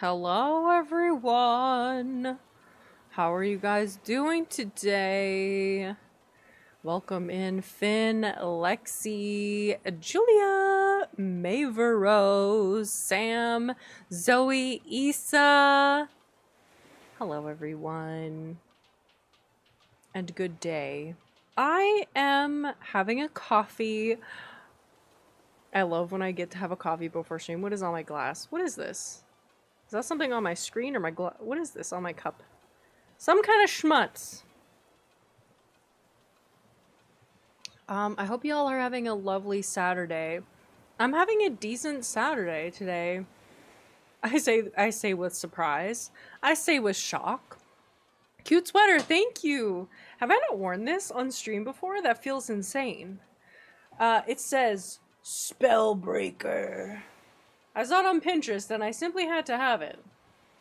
Hello, everyone. How are you guys doing today? Welcome in Finn, Lexi, Julia, Maverose, Sam, Zoe, Issa. Hello, everyone. And good day. I am having a coffee. I love when I get to have a coffee before stream. What is on my glass? What is this? Is that something on my screen or my what is this on my cup? Some kind of schmutz. I hope y'all are having a lovely Saturday. I'm having a decent Saturday today. I say with surprise. I say with shock. Cute sweater, thank you. Have I not worn this on stream before? That feels insane. It says Spellbreaker. I saw it on Pinterest and I simply had to have it.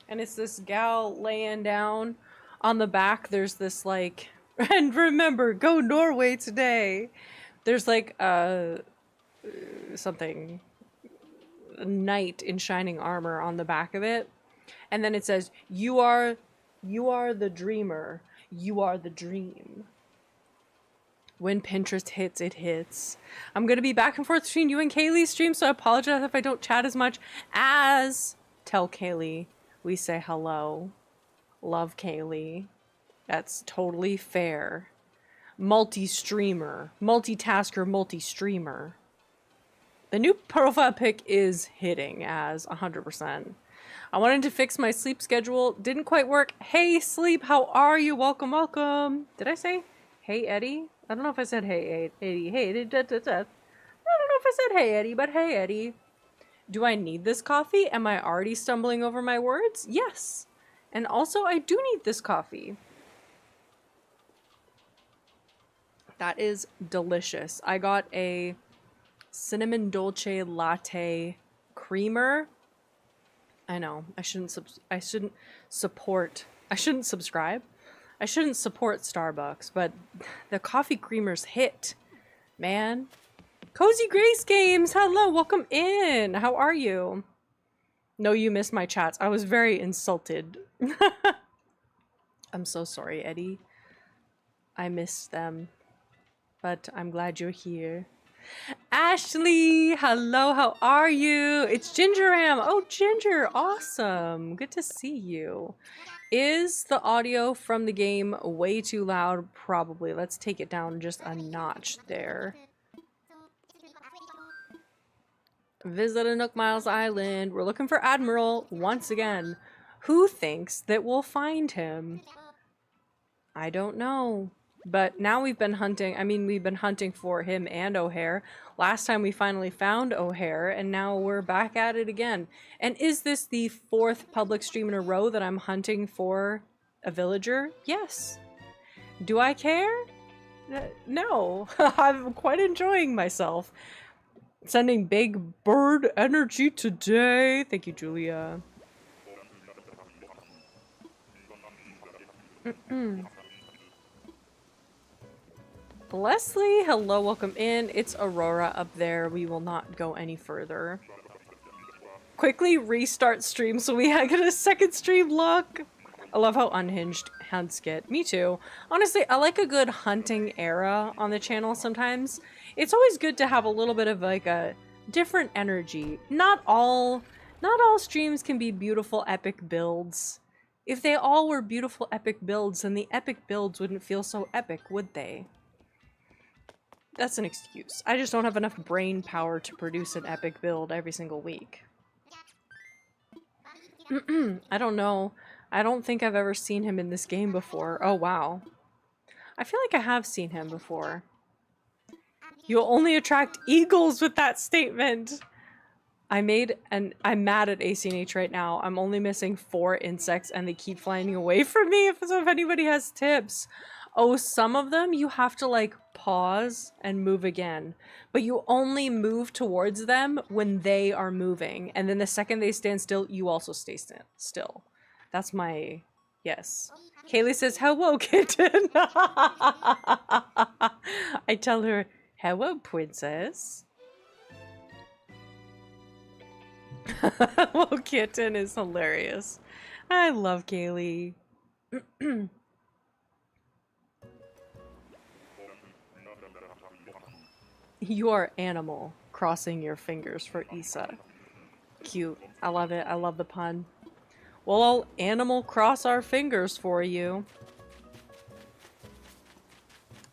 And it's this gal laying down. On the back, there's this like, and remember, go Norway today. There's like something, a knight in shining armor on the back of it. And then it says, you are the dreamer. You are the dream. When Pinterest hits, it hits. I'm going to be back and forth between you and Kaylee's stream, so I apologize if I don't chat as much as tell Kaylee we say hello. Love Kaylee. That's totally fair. Multi-streamer. Multitasker, multi-streamer. The new profile pic is hitting as 100%. I wanted to fix my sleep schedule. Didn't quite work. Hey, Sleep, how are you? Welcome, welcome. Did I say hey, Eddie? I don't know if I said hey, Eddie. Hey, I don't know if I said hey, Eddie, but hey, Eddie. Do I need this coffee? Am I already stumbling over my words? Yes. And also, I do need this coffee. That is delicious. I got a cinnamon dolce latte creamer. I know, I shouldn't subscribe. I shouldn't support Starbucks, but the coffee creamers hit, man. Cozy Grace Games, hello, welcome in. How are you? No, you missed my chats. I was very insulted. I'm so sorry, Eddie. I missed them, but I'm glad you're here. Ashley, hello, how are you? It's Gingeram. Oh, Ginger, awesome. Good to see you. Is the audio from the game way too loud? Probably. Let's take it down just a notch there. Visit a Nook Miles Island. We're looking for Admiral once again. Who thinks that we'll find him? I don't know. But now we've been hunting. I mean, we've been hunting for him and O'Hare. Last time we finally found O'Hare, and now we're back at it again. And is this the 4th public stream in a row that I'm hunting for a villager? Yes. Do I care? No. I'm quite enjoying myself. Sending big bird energy today. Thank you, Julia. Leslie, hello, welcome in. It's Aurora up there. We will not go any further. Quickly restart stream so we get a second stream look. I love how unhinged hunts get. Me too. Honestly, I like a good hunting era on the channel sometimes. It's always good to have a little bit of like a different energy. Not all streams can be beautiful epic builds. If they all were beautiful epic builds, then the epic builds wouldn't feel so epic, would they? That's an excuse. I just don't have enough brain power to produce an epic build every single week. I don't know. I don't think I've ever seen him in this game before. Oh, wow. I feel like I have seen him before. You'll only attract eagles with that statement. I'm mad at ACNH right now. I'm only missing 4 insects and they keep flying away from me. If anybody has tips. Oh, some of them you have to like pause and move again. But you only move towards them when they are moving. And then the second they stand still, you also stay still. That's my... yes. Kaylee says, hello, kitten. I tell her, hello, princess. Well, kitten is hilarious. I love Kaylee. You are animal crossing your fingers for Issa. Cute. I love it. I love the pun. Well, I'll animal cross our fingers for you.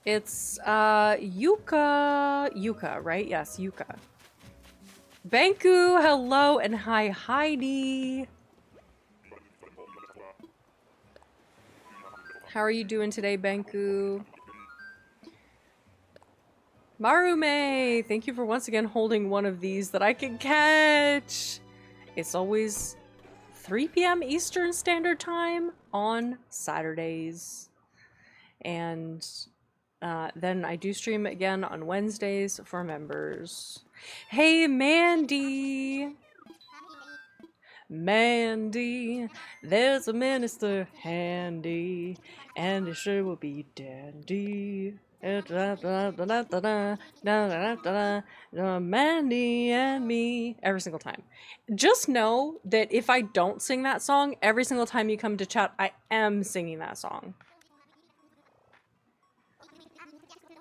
It's, Yuka. Yuka, right? Yes, Yuka. Banku, hello, and hi, Heidi. How are you doing today, Banku? Marume, thank you for once again holding one of these that I can catch. It's always 3 p.m. Eastern Standard Time on Saturdays. And then I do stream again on Wednesdays for members. Hey, Mandy! Mandy, there's a minister handy, and it sure will be dandy. Mandy and me. Every single time. Just know that if I don't sing that song, every single time you come to chat, I am singing that song.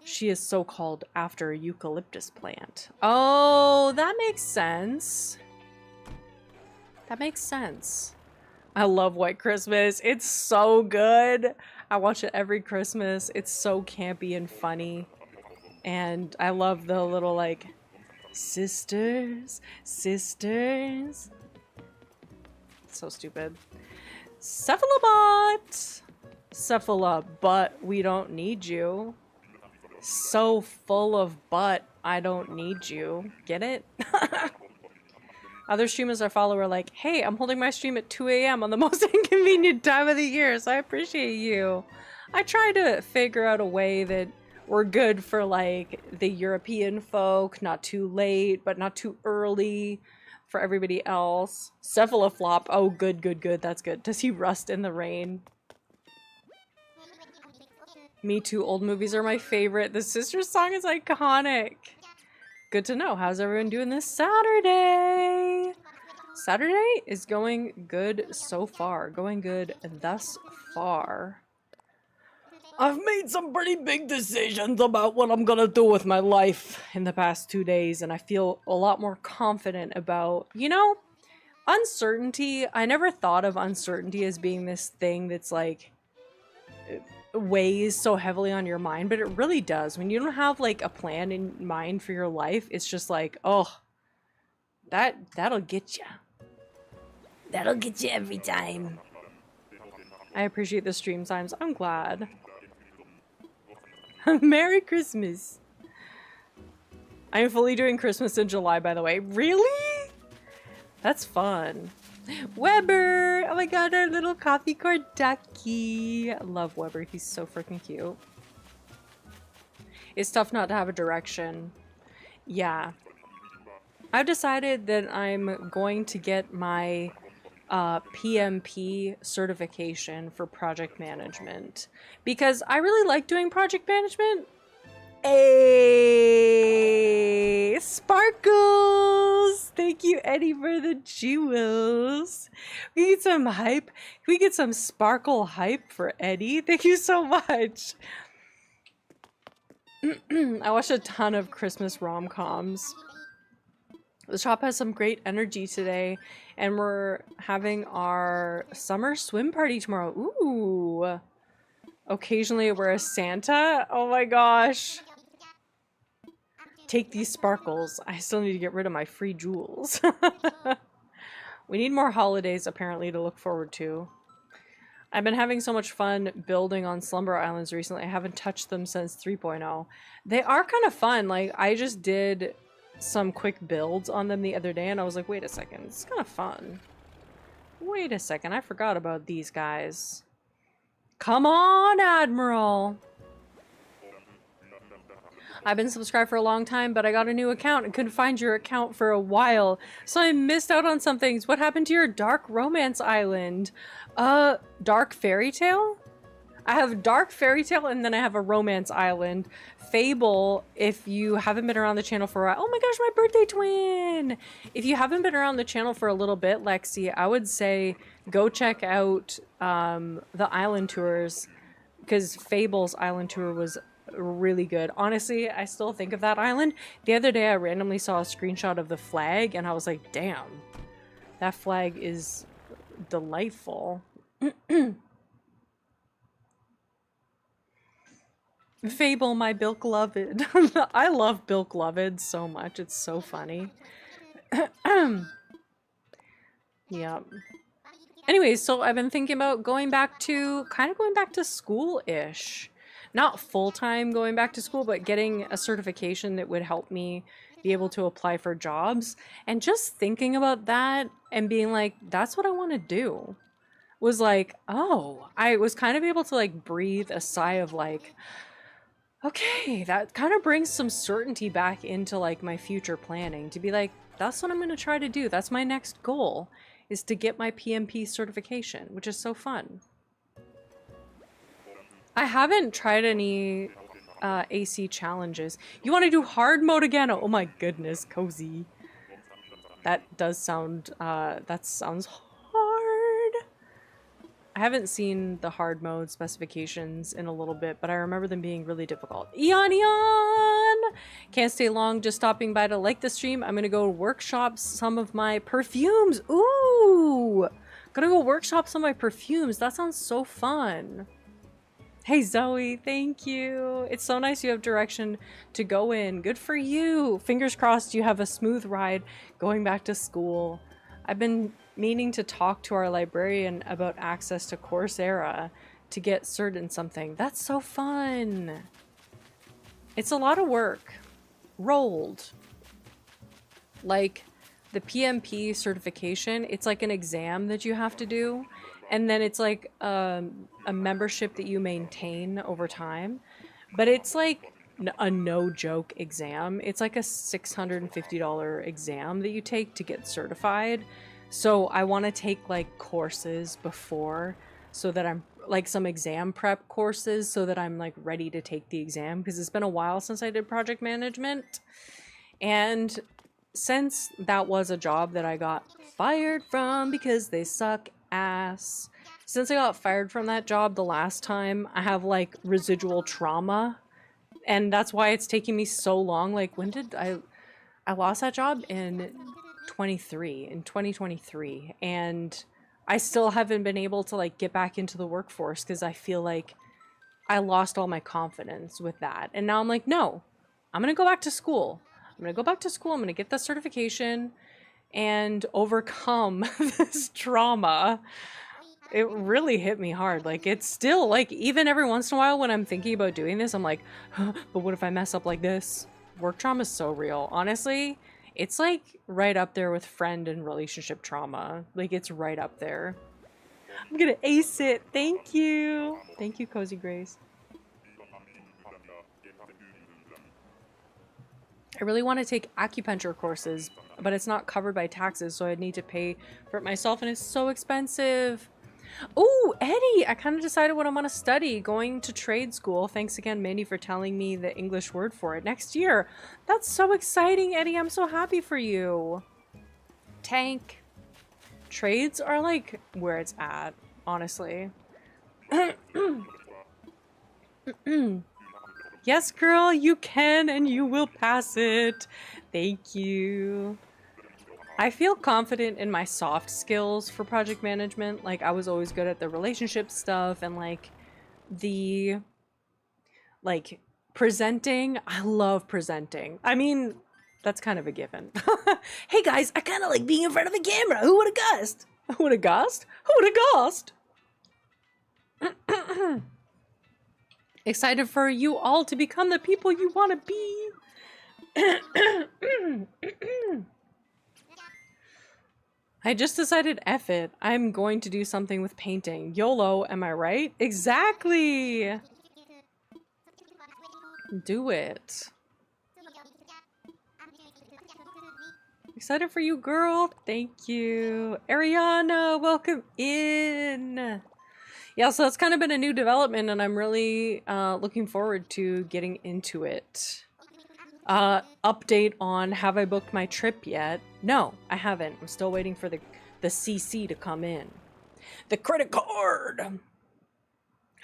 She is so called after a eucalyptus plant. Oh, that makes sense. That makes sense. I love White Christmas. It's so good. I watch it every Christmas. It's so campy and funny. And I love the little, like, sisters, sisters. So stupid. Cephalobot! Cephala, but we don't need you. So full of butt, I don't need you. Get it? Other streamers I follow are like, hey, I'm holding my stream at 2 a.m. on the most inconvenient time of the year, so I appreciate you. I try to figure out a way that we're good for, like, the European folk, not too late, but not too early for everybody else. Cephaloflop, oh, good, good, good, that's good. Does he rust in the rain? Me too, old movies are my favorite. The Sisters song is iconic. Good to know. How's everyone doing this Saturday? Saturday is going good so far. Going good thus far. I've made some pretty big decisions about what I'm gonna do with my life in the past 2 days, and I feel a lot more confident about, you know, uncertainty. I never thought of uncertainty as being this thing that's like weighs so heavily on your mind, but it really does. When you don't have like a plan in mind for your life, it's just like, oh, that'll get you. That'll get you every time. I appreciate the stream times. I'm glad. Merry Christmas. I am fully doing Christmas in July, by the way. Really? That's fun. Weber! Oh my god, our little coffee core ducky. I love Weber. He's so freaking cute. It's tough not to have a direction. Yeah. I've decided that I'm going to get my PMP certification for project management because I really like doing project management. Hey, sparkles! Thank you, Eddie, for the jewels. We get some hype. We get some sparkle hype for Eddie. Thank you so much. I watched a ton of Christmas rom-coms. The shop has some great energy today, and we're having our summer swim party tomorrow. Ooh. Occasionally I wear a Santa. Oh my gosh. Take these sparkles. I still need to get rid of my free jewels. We need more holidays, apparently, to look forward to. I've been having so much fun building on Slumber Islands recently. I haven't touched them since 3.0. They are kind of fun. Like, I just did some quick builds on them the other day, and I was like, wait a second. It's kind of fun. Wait a second. I forgot about these guys. Come on, Admiral! I've been subscribed for a long time, but I got a new account and couldn't find your account for a while, so I missed out on some things. What happened to your Dark Romance Island? Dark Fairy Tale? I have Dark Fairy Tale, and then I have a Romance Island. Fable, if you haven't been around the channel for a while, oh my gosh, my birthday twin! If you haven't been around the channel for a little bit, Lexi, I would say go check out the island tours, because Fable's island tour was really good. Honestly, I still think of that island. The other day, I randomly saw a screenshot of the flag, and I was like, damn, that flag is delightful. Fable, my Bilk-loved. I love Bilk-loved so much. It's so funny. Yeah. Anyways, so I've been thinking about going back to school-ish. Not full-time going back to school, but getting a certification that would help me be able to apply for jobs. And just thinking about that and being like, that's what I want to do. Was like, oh, I was kind of able to like breathe a sigh of like, okay, that kind of brings some certainty back into like my future planning to be like, that's what I'm going to try to do. That's my next goal, is to get my PMP certification, which is so fun. I haven't tried any AC challenges. You want to do hard mode again? Oh my goodness, Cozy. That does sound, that sounds hard. I haven't seen the hard mode specifications in a little bit, but I remember them being really difficult. Eon! Can't stay long, just stopping by to like the stream. I'm gonna go workshop some of my perfumes. Ooh! Gonna go workshop some of my perfumes. That sounds so fun. Hey Zoe, thank you. It's so nice you have direction to go in. Good for you. Fingers crossed you have a smooth ride going back to school. I've been meaning to talk to our librarian about access to Coursera to get cert in something. That's so fun. It's a lot of work. Rolled. Like the PMP certification, it's like an exam that you have to do. And then it's like a membership that you maintain over time. But it's like a no-joke exam. It's like a $650 exam that you take to get certified. So I want to take like courses before so that I'm like some exam prep courses so that I'm like ready to take the exam, because it's been a while since I did project management. And since that was a job that I got fired from because they suck ass, since I got fired from that job the last time, I have like residual trauma, and that's why it's taking me so long. Like, when did I lost that job in 2023, and I still haven't been able to like get back into the workforce because I feel like I lost all my confidence with that. And now I'm like, no, I'm gonna go back to school. I'm gonna get that certification and overcome this trauma. It really hit me hard. Like, it's still like, even every once in a while when I'm thinking about doing this, I'm like, huh, but what if I mess up like this? Work trauma is so real. Honestly, it's like right up there with friend and relationship trauma. Like, it's right up there. I'm gonna ace it. Thank you. Thank you, Cozy Grace. I really want to take acupuncture courses, but it's not covered by taxes, so I'd need to pay for it myself, and it's so expensive. Oh, Eddie, I kind of decided what I want to study. Going to trade school. Thanks again, Mandy, for telling me the English word for it. Next year. That's so exciting, Eddie. I'm so happy for you. Tank. Trades are like where it's at, honestly. Yes, girl, you can and you will pass it. Thank you. I feel confident in my soft skills for project management. Like, I was always good at the relationship stuff and like the like presenting. I love presenting. I mean, that's kind of a given. Hey guys, I kind of like being in front of a camera. Who would have guessed? Who would have guessed? Who would have guessed? Excited for you all to become the people you want to be. I just decided, F it. I'm going to do something with painting. YOLO, am I right? Exactly! Do it. Excited for you, girl. Thank you. Ariana, welcome in. Yeah, so that's kind of been a new development, and I'm really looking forward to getting into it. Update on, have I booked my trip yet? No, I haven't. I'm still waiting for the CC to come in. The credit card!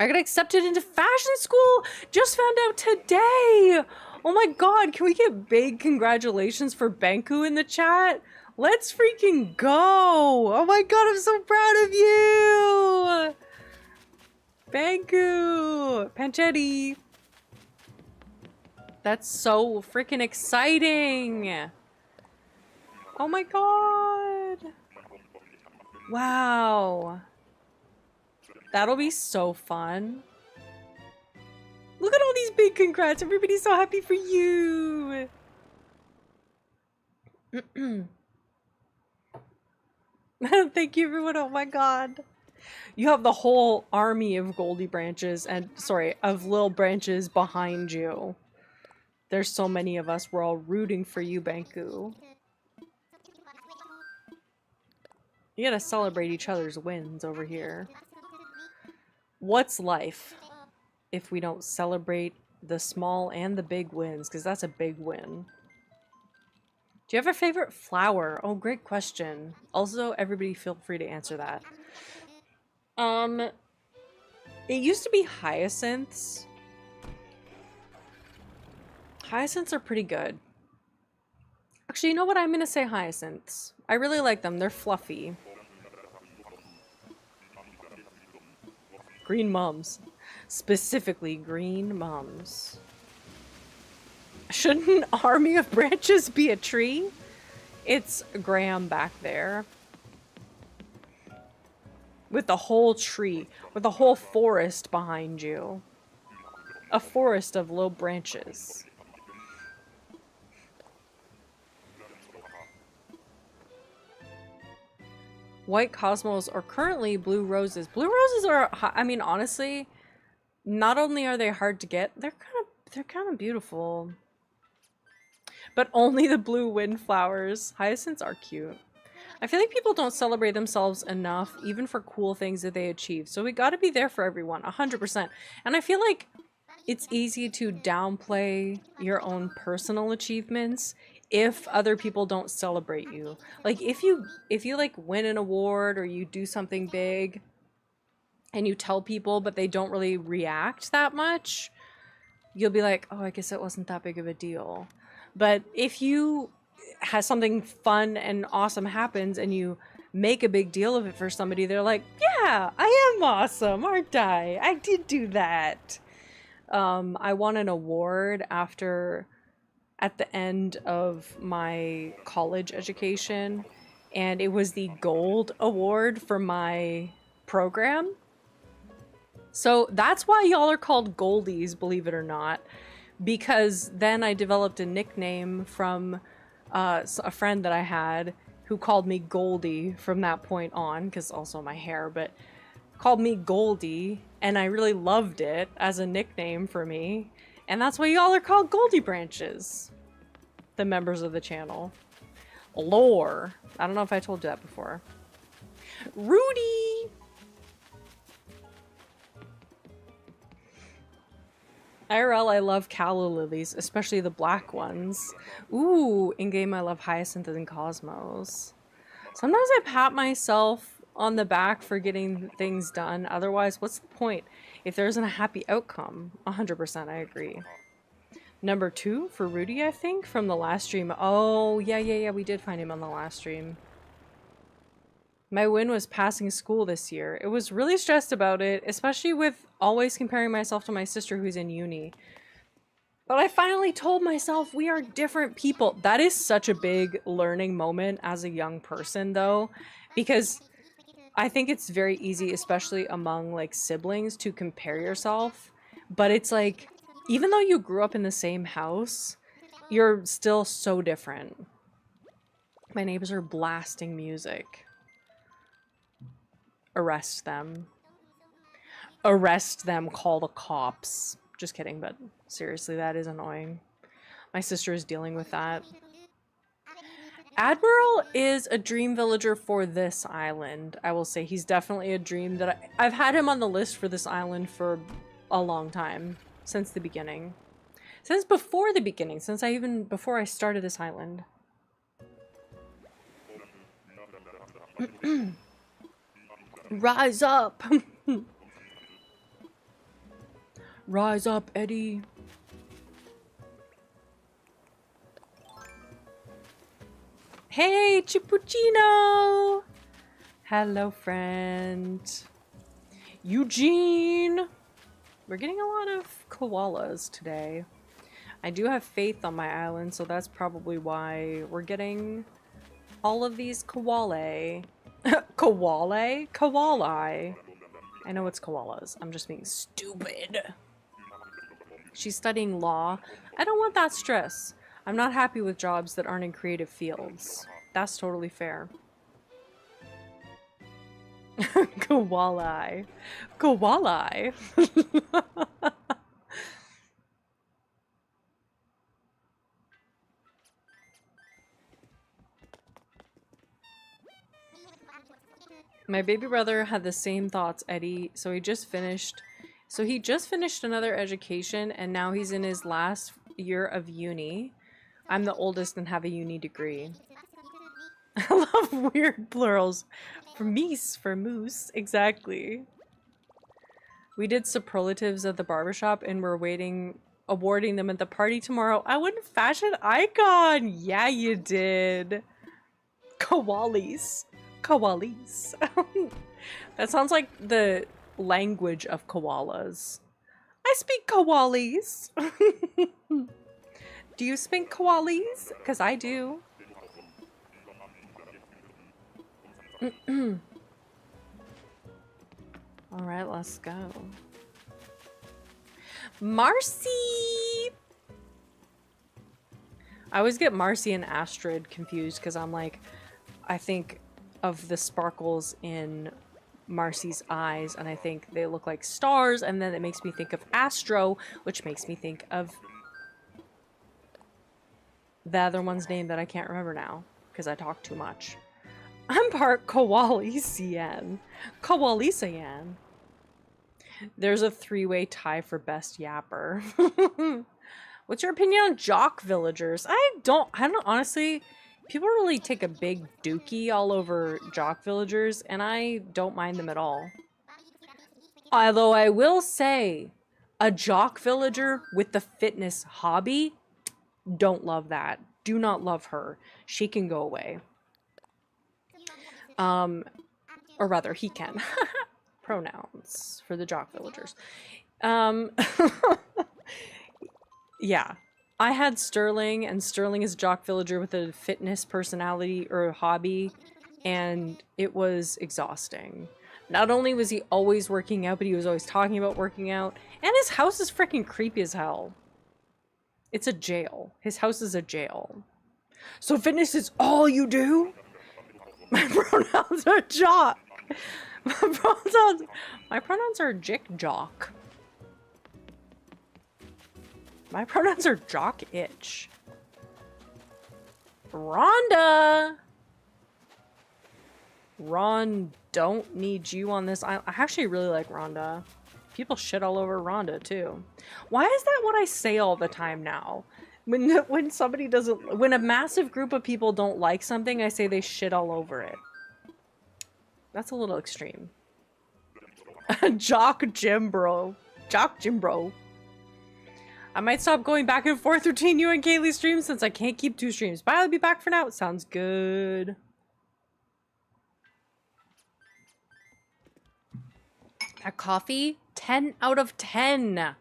I got accepted into fashion school! Just found out today! Oh my god, can we get big congratulations for Banku in the chat? Let's freaking go! Oh my god, I'm so proud of you! Banku! Panchetti! That's so freaking exciting! Oh my god! Wow. That'll be so fun. Look at all these big congrats. Everybody's so happy for you. Thank you, everyone. Oh my god. You have the whole army of Goldie branches and, sorry, of little branches behind you. There's so many of us. We're all rooting for you, Banku. You gotta celebrate each other's wins over here. What's life if we don't celebrate the small and the big wins? Because that's a big win. Do you have a favorite flower? Oh, great question. Also, everybody feel free to answer that. It used to be hyacinths. Hyacinths are pretty good. Actually, you know what? I'm gonna say hyacinths. I really like them. They're fluffy. Green mums. Specifically, green mums. Shouldn't an army of branches be a tree? It's Graham back there. With the whole tree. With the whole forest behind you. A forest of low branches. White cosmos are currently blue roses. Blue roses are, I mean, honestly, not only are they hard to get, they're kind of beautiful. But only the blue windflowers. Hyacinths are cute. I feel like people don't celebrate themselves enough, even for cool things that they achieve. So we gotta be there for everyone, 100%. And I feel like it's easy to downplay your own personal achievements if other people don't celebrate you. Like if you like win an award or you do something big and you tell people but they don't really react that much, you'll be like, oh, I guess it wasn't that big of a deal. But if you have something fun and awesome happens and you make a big deal of it for somebody, they're like, yeah, I am awesome, aren't I? I did do that. I won an award at the end of my college education, and it was the gold award for my program. So that's why y'all are called Goldies, believe it or not, because then I developed a nickname from a friend that I had who called me Goldie from that point on, because also my hair, but called me Goldie, and I really loved it as a nickname for me. And that's why y'all are called Goldie Branches. The members of the channel. Lore. I don't know if I told you that before. Rudy! IRL, I love calla lilies, especially the black ones. Ooh, in-game I love hyacinth and cosmos. Sometimes I pat myself on the back for getting things done. Otherwise, what's the point if there isn't a happy outcome? 100%, I agree. Number 2 for Rudy, I think, from the last stream. Oh, yeah, we did find him on the last stream. My win was passing school this year. It was really stressed about it, especially with always comparing myself to my sister who's in uni. But I finally told myself we are different people. That is such a big learning moment as a young person, though, because I think it's very easy, especially among like siblings, to compare yourself. But it's like, even though you grew up in the same house, you're still so different. My neighbors are blasting music. Arrest them. Arrest them, call the cops. Just kidding, but seriously, that is annoying. My sister is dealing with that. Admiral is a dream villager for this island. I will say he's definitely a dream that I've had him on the list for this island for a long time. Since the beginning. Since before the beginning. Before I started this island. Rise up! Rise up, Eddie. Hey, Chipuccino! Hello, friend. Eugene! We're getting a lot of koalas today. I do have faith on my island, so that's probably why we're getting all of these koalae. Koalae? Koalae. I know it's koalas. I'm just being stupid. She's studying law. I don't want that stress. I'm not happy with jobs that aren't in creative fields. That's totally fair. Koalae. Koalae. My baby brother had the same thoughts, Eddie. So he just finished another education, and now he's in his last year of uni. I'm the oldest and have a uni degree. I love weird plurals. For meese, for moose, exactly. We did superlatives at the barbershop and we're awarding them at the party tomorrow. I won fashion icon! Yeah, you did. Koalis. Koalis. That sounds like the language of koalas. I speak koalis. Do you speak koalis? Because I do. Alright, let's go. Marcy! I always get Marcy and Astrid confused because I'm like, I think of the sparkles in Marcy's eyes and I think they look like stars, and then it makes me think of Astro, which makes me think of the other one's name that I can't remember now because I talk too much. I'm part Koalisian. Koalisian. There's a three-way tie for best yapper. What's your opinion on jock villagers? I don't honestly, people really take a big dookie all over jock villagers, and I don't mind them at all. Although I will say, a jock villager with the fitness hobby, don't love that. Do not love her. She can go away. Or rather, he can. Pronouns for the jock villagers. Yeah. I had Sterling, and Sterling is a jock villager with a fitness personality or a hobby, and it was exhausting. Not only was he always working out, but he was always talking about working out, and his house is freaking creepy as hell. It's a jail. His house is a jail. So fitness is all you do? My pronouns are jock. My pronouns are jick jock. My pronouns are jock itch. Rhonda! Ron, don't need you on this island. I actually really like Rhonda. People shit all over Rhonda too. Why is that what I say all the time now? When somebody doesn't, when a massive group of people don't like something, I say they shit all over it. That's a little extreme. Jock Jim bro. Jock Jim bro. I might stop going back and forth between you and Kaylee's streams since I can't keep two streams. But I'll be back for now. It sounds good. That coffee? 10 out of 10.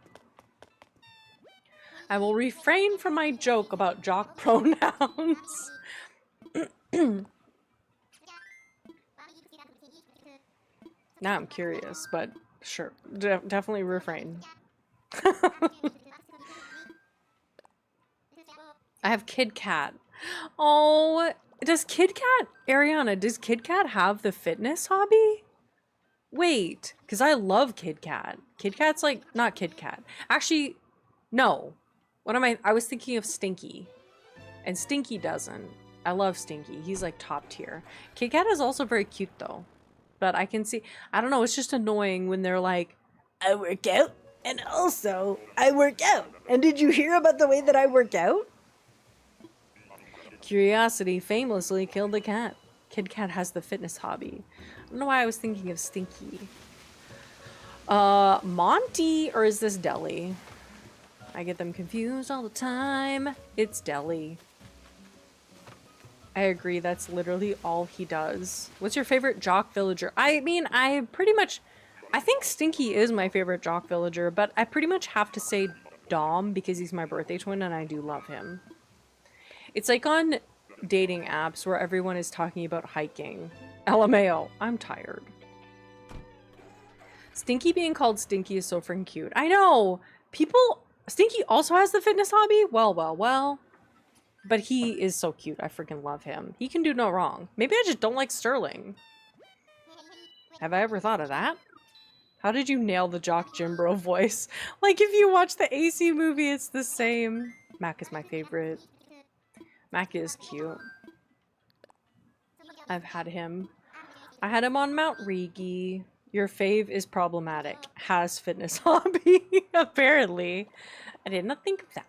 I will refrain from my joke about jock pronouns. Now I'm curious, but sure. Definitely refrain. I have Kid Cat. Oh, does Kid Cat, Ariana, does Kid Cat have the fitness hobby? Wait, because I love Kid Cat. Kid Cat's like, not Kid Cat. Actually, no. What am I was thinking of Stinky. And Stinky doesn't. I love Stinky. He's like top tier. Kit Kat is also very cute though. But I can see, I don't know, it's just annoying when they're like, I work out and also I work out. And did you hear about the way that I work out? Curiosity famously killed the cat. Kit Kat has the fitness hobby. I don't know why I was thinking of Stinky. Monty, or is this Deli? I get them confused all the time. It's Deli. I agree, that's literally all he does. What's your favorite jock villager? I mean, I think Stinky is my favorite jock villager, but I pretty much have to say Dom because he's my birthday twin and I do love him. It's like on dating apps where everyone is talking about hiking. LMAO, I'm tired. Stinky being called Stinky is so freaking cute. I know! Stinky also has the fitness hobby? Well, well, well. But he is so cute. I freaking love him. He can do no wrong. Maybe I just don't like Sterling. Have I ever thought of that? How did you nail the Jock Jimbro voice? Like, if you watch the AC movie, it's the same. Mac is my favorite. Mac is cute. I've had him. I had him on Mount Rigi. Your fave is problematic. Has fitness hobby. Apparently. I did not think of that.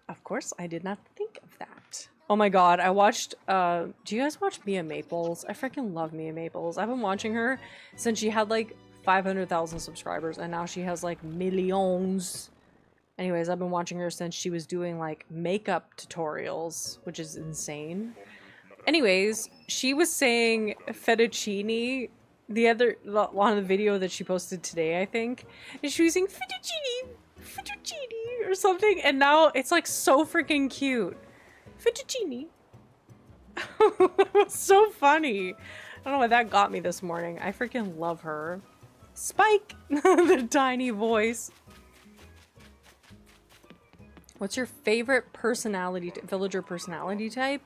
Of course, I did not think of that. Oh my god, I watched, do you guys watch Mia Maples? I freaking love Mia Maples. I've been watching her since she had like 500,000 subscribers and now she has like millions. Anyways, I've been watching her since she was doing like makeup tutorials, which is insane. Anyways, she was saying fettuccine on the video that she posted today, I think. And she was saying fettuccine or something, and now it's like so freaking cute. Fettuccine. So funny. I don't know why that got me this morning. I freaking love her. Spike! The tiny voice. What's your favorite villager personality type?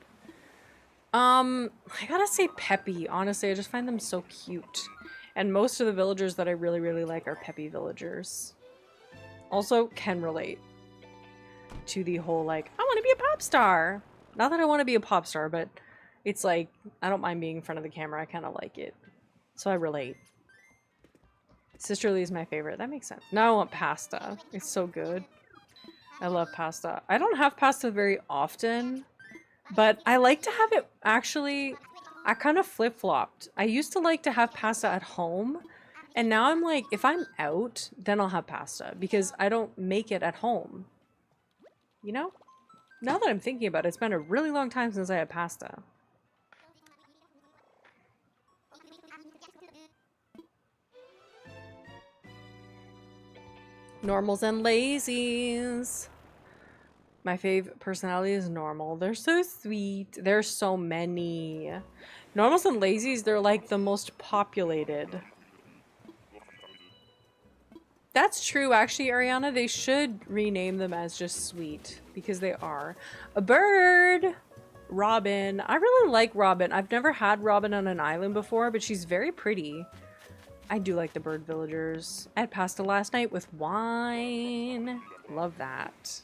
I gotta say Peppy. Honestly, I just find them so cute. And most of the villagers that I really, really like are Peppy villagers. Also, can relate to the whole, like, I want to be a pop star. Not that I want to be a pop star, but it's like, I don't mind being in front of the camera. I kind of like it. So I relate. Sisterly is my favorite. That makes sense. Now I want pasta. It's so good. I love pasta. I don't have pasta very often, but I like to have it, actually, I kind of flip-flopped. I used to like to have pasta at home, and now I'm like, if I'm out, then I'll have pasta, because I don't make it at home. You know? Now that I'm thinking about it, it's been a really long time since I had pasta. Normals and lazies. My fave personality is normal. They're so sweet. There's so many. Normals and lazies, they're like the most populated. That's true, actually, Ariana. They should rename them as just sweet, because they are. A bird! Robin. I really like Robin. I've never had Robin on an island before, but she's very pretty. I do like the bird villagers. I had pasta last night with wine. Love that.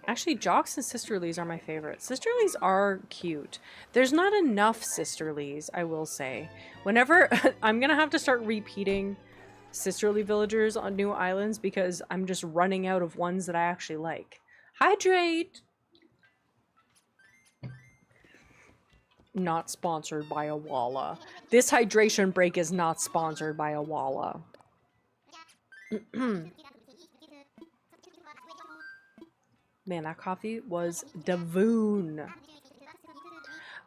Actually, Jocks and Sisterlies are my favorite. Sisterlies are cute. There's not enough Sisterlies, I will say. Whenever... I'm gonna have to start repeating Sisterly villagers on new islands because I'm just running out of ones that I actually like. Hydrate! Not sponsored by Awala. This hydration break is not sponsored by Awala. Man, that coffee was Davoon.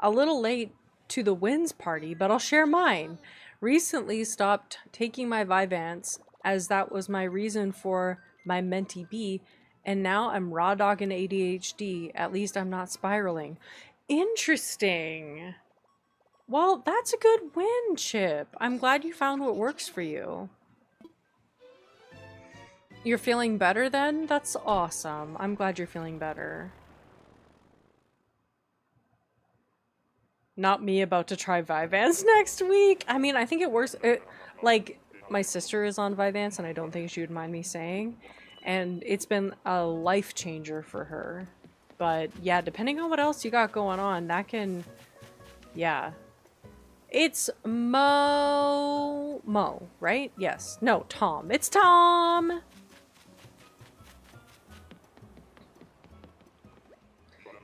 A little late to the Wins party, but I'll share mine. Recently stopped taking my Vyvanse as that was my reason for my Mentee B, and now I'm raw dogging ADHD. At least I'm not spiraling. Interesting. Well, that's a good win, Chip. I'm glad you found what works for you. You're feeling better then? That's awesome. I'm glad you're feeling better. Not me about to try Vyvanse next week. I mean, I think it works. Like, my sister is on Vyvanse, and I don't think she would mind me saying. And it's been a life changer for her. But yeah, depending on what else you got going on, that can, yeah. It's Mo, right? Yes. No, Tom. It's Tom!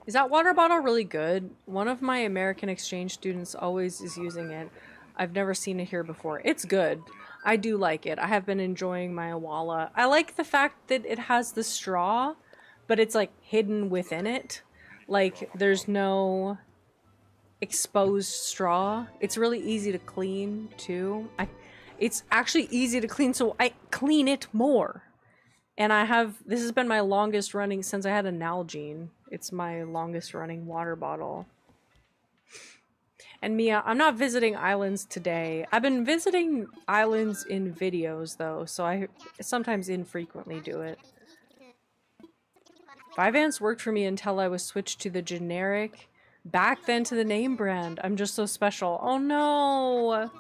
Is that water bottle really good? One of my American exchange students always is using it. I've never seen it here before. It's good. I do like it. I have been enjoying my Awala. I like the fact that it has the straw, but it's like hidden within it. Like there's no exposed straw. It's really easy to clean too. It's actually easy to clean, so I clean it more. And this has been my longest running since I had a Nalgene. It's my longest running water bottle. And Mia, I'm not visiting islands today. I've been visiting islands in videos though, so I sometimes infrequently do it. 5 ants worked for me until I was switched to the generic, back then to the name brand. I'm just so special. Oh no!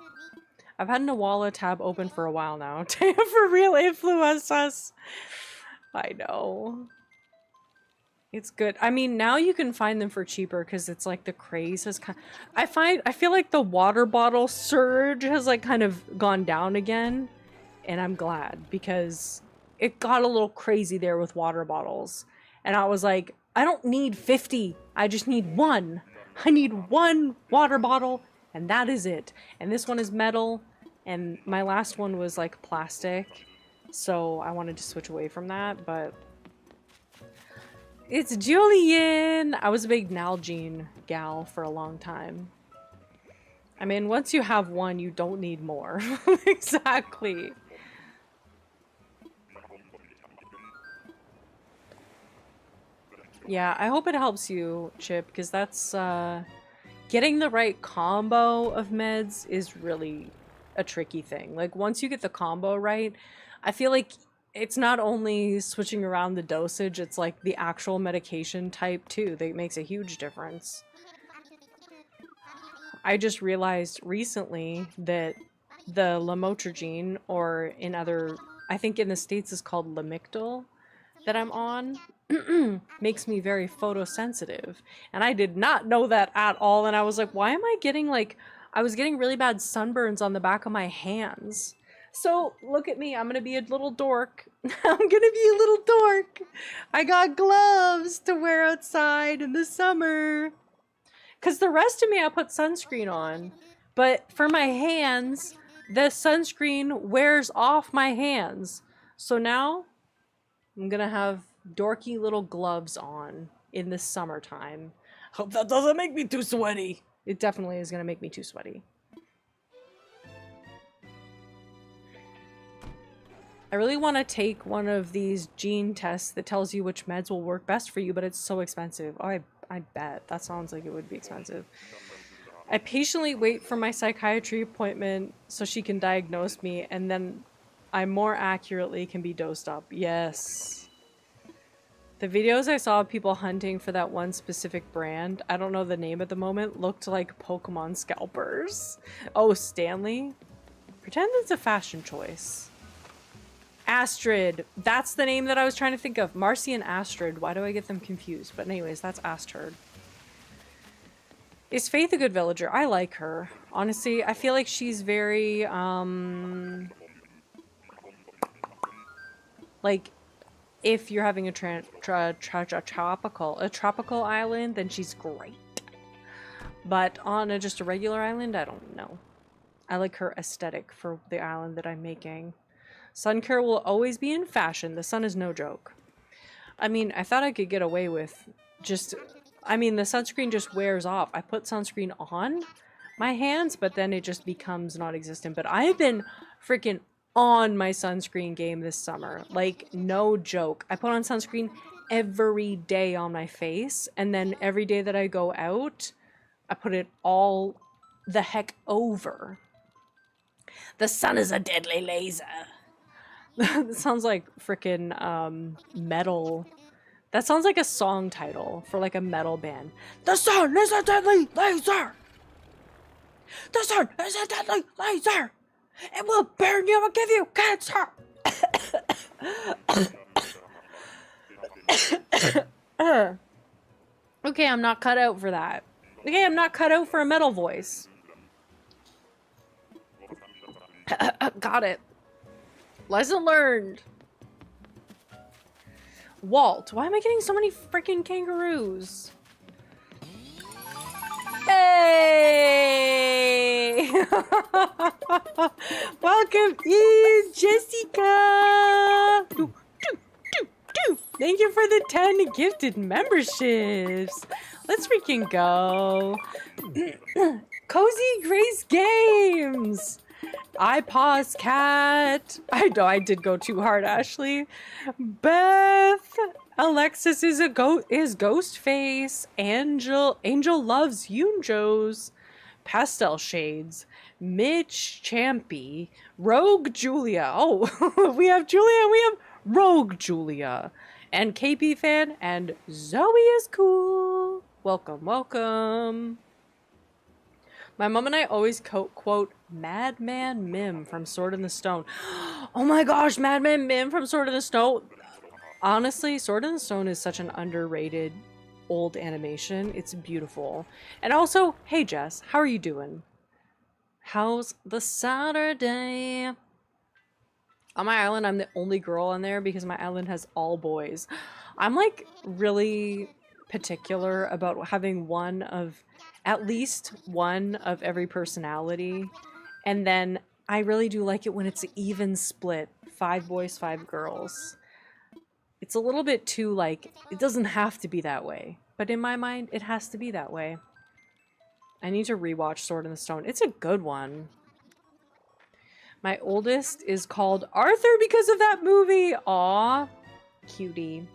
I've had an Awala tab open for a while now. Damn, for real, influence us. I know. It's good. I mean, now you can find them for cheaper because it's like the craze has kind I feel like the water bottle surge has like kind of gone down again. And I'm glad because it got a little crazy there with water bottles. And I was like, I don't need 50. I just need one. I need one water bottle and that is it. And this one is metal and my last one was like plastic. So I wanted to switch away from that, but it's Julian! I was a big Nalgene gal for a long time. I mean, once you have one, you don't need more. Exactly. Yeah, I hope it helps you, Chip, because that's, getting the right combo of meds is really a tricky thing. Like, once you get the combo right, I feel like it's not only switching around the dosage, it's like the actual medication type too that makes a huge difference. I just realized recently that the lamotrigine, or in other, I think in the States is called Lamictal, that I'm on, makes me very photosensitive. And I did not know that at all. And I was like, why am I getting like, I was getting really bad sunburns on the back of my hands. So, look at me, I'm gonna be a little dork. I'm gonna be a little dork. I got gloves to wear outside in the summer. Because the rest of me, I put sunscreen on. But for my hands, the sunscreen wears off my hands. So now, I'm gonna have dorky little gloves on in the summertime. Hope that doesn't make me too sweaty. It definitely is gonna make me too sweaty. I really want to take one of these gene tests that tells you which meds will work best for you, but it's so expensive. Oh, I bet. That sounds like it would be expensive. I patiently wait for my psychiatry appointment so she can diagnose me, and then I more accurately can be dosed up. Yes. The videos I saw of people hunting for that one specific brand, I don't know the name at the moment, looked like Pokemon scalpers. Oh, Stanley? Pretend it's a fashion choice. Astrid. That's the name that I was trying to think of. Marcy and Astrid. Why do I get them confused? But anyways, that's Astrid. Is Faith a good villager? I like her. Honestly, I feel like she's very, like, if you're having a tropical island, then she's great. But on just a regular island, I don't know. I like her aesthetic for the island that I'm making. Sun care will always be in fashion. The sun is no joke. I mean, I thought I could get away with just... I mean, the sunscreen just wears off. I put sunscreen on my hands, but then it just becomes non-existent. But I've been freaking on my sunscreen game this summer. Like, no joke. I put on sunscreen every day on my face. And then every day that I go out, I put it all the heck over. The sun is a deadly laser. That sounds like freaking metal. That sounds like a song title for like a metal band. The sun is a deadly laser. The sun is a deadly laser. It will burn you and give you cancer. Okay, I'm not cut out for that. Okay, I'm not cut out for a metal voice. Got it. Lesson learned. Walt. Why am I getting so many freaking kangaroos? Hey! Welcome in, Jessica! Thank you for the 10 gifted memberships. Let's freaking go. Cozy Grace Games. I pause cat. I know I did go too hard, Ashley. Beth. Alexis is Ghostface. Angel loves Yunjos. Pastel Shades. Mitch Champy. Rogue Julia. Oh, we have Julia and we have Rogue Julia. And KP fan and Zoe is cool. Welcome, welcome. My mom and I always quote Madman Mim from Sword in the Stone. Oh my gosh, Madman Mim from Sword in the Stone. Honestly, Sword in the Stone is such an underrated old animation. It's beautiful. And also, hey Jess, how are you doing? How's the Saturday? On my island, I'm the only girl on there because my island has all boys. I'm like really particular about having at least one of every personality. And then I really do like it when it's an even split. 5 boys, 5 girls. It's a little bit too like, it doesn't have to be that way. But in my mind, it has to be that way. I need to rewatch Sword in the Stone. It's a good one. My oldest is called Arthur because of that movie. Aw, cutie.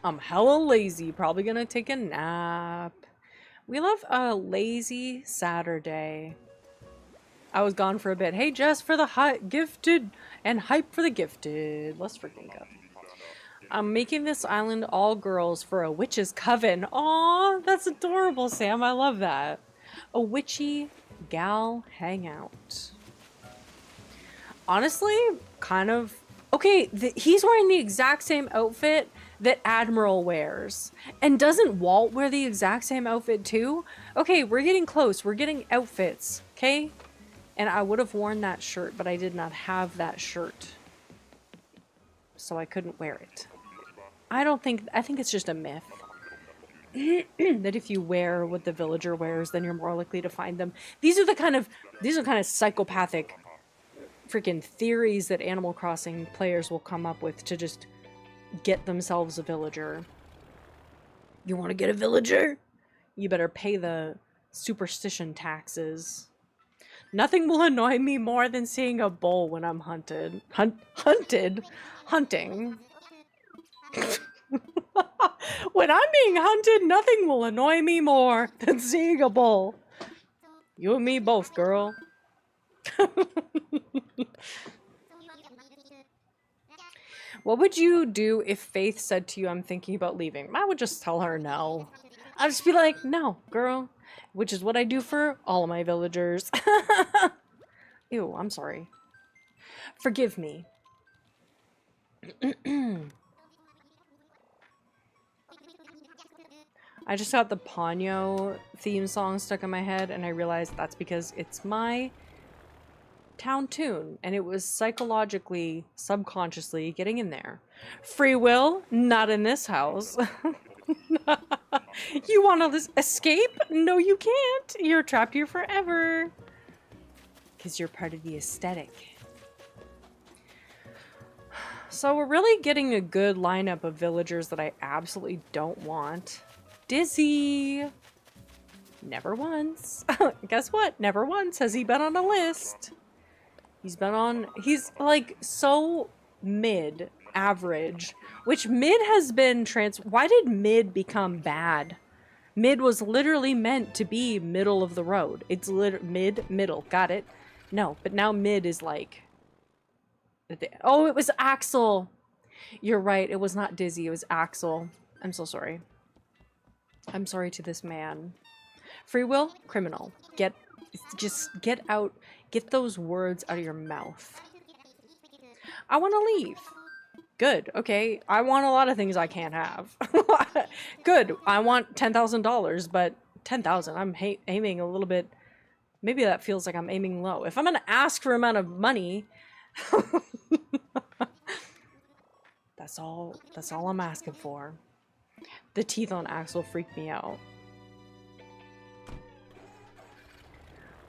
I'm hella lazy. Probably gonna take a nap. We love a lazy Saturday. I was gone for a bit. Hey, Jess for the gifted and hype for the gifted. Let's freaking go. I'm making this island all girls for a witch's coven. Aw, that's adorable, Sam. I love that. A witchy gal hangout. Honestly, kind of... Okay, he's wearing the exact same outfit that Admiral wears. And doesn't Walt wear the exact same outfit too? Okay, we're getting close. We're getting outfits, okay? And I would have worn that shirt, but I did not have that shirt. So I couldn't wear it. I think it's just a myth. That if you wear what the villager wears, then you're more likely to find them. These are kind of psychopathic freaking theories that Animal Crossing players will come up with to just get themselves a villager. You want to get a villager? You better pay the superstition taxes. Nothing will annoy me more than seeing a bull when I'm hunted. Hunting. When I'm being hunted, nothing will annoy me more than seeing a bull. You and me both, girl. What would you do if Faith said to you, I'm thinking about leaving? I would just tell her no. I'd just be like, no, girl. Which is what I do for all of my villagers. Ew, I'm sorry. Forgive me. I just got the Ponyo theme song stuck in my head, and I realized that's because it's my town tune, and it was psychologically, subconsciously getting in there. Free will? Not in this house. You want to escape? No, you can't. You're trapped here forever. Because you're part of the aesthetic. So we're really getting a good lineup of villagers that I absolutely don't want. Dizzy. Never once. Guess what? Never once has he been on a list. He's like so mid average, which mid has been why did mid become bad? Mid was literally meant to be middle of the road. It's middle. Got it? No, but now mid is like, oh, it was Axel. You're right. It was not Dizzy. It was Axel. I'm so sorry. I'm sorry to this man. Free will? Criminal. Just get out. Get those words out of your mouth. I want to leave. Good. Okay. I want a lot of things I can't have. Good. I want $10,000, but 10,000. I'm aiming a little bit. Maybe that feels like I'm aiming low. If I'm gonna ask for amount of money, that's all I'm asking for. The teeth on Axel freaked me out.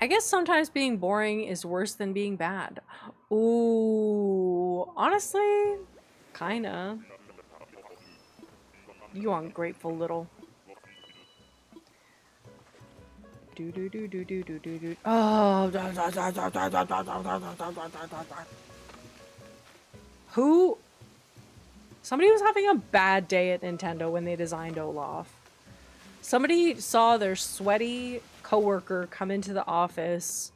I guess sometimes being boring is worse than being bad. Ooh, honestly, kinda. You ungrateful little. Oh. Who? Somebody was having a bad day at Nintendo when they designed Olaf. Somebody saw their sweaty coworker come into the office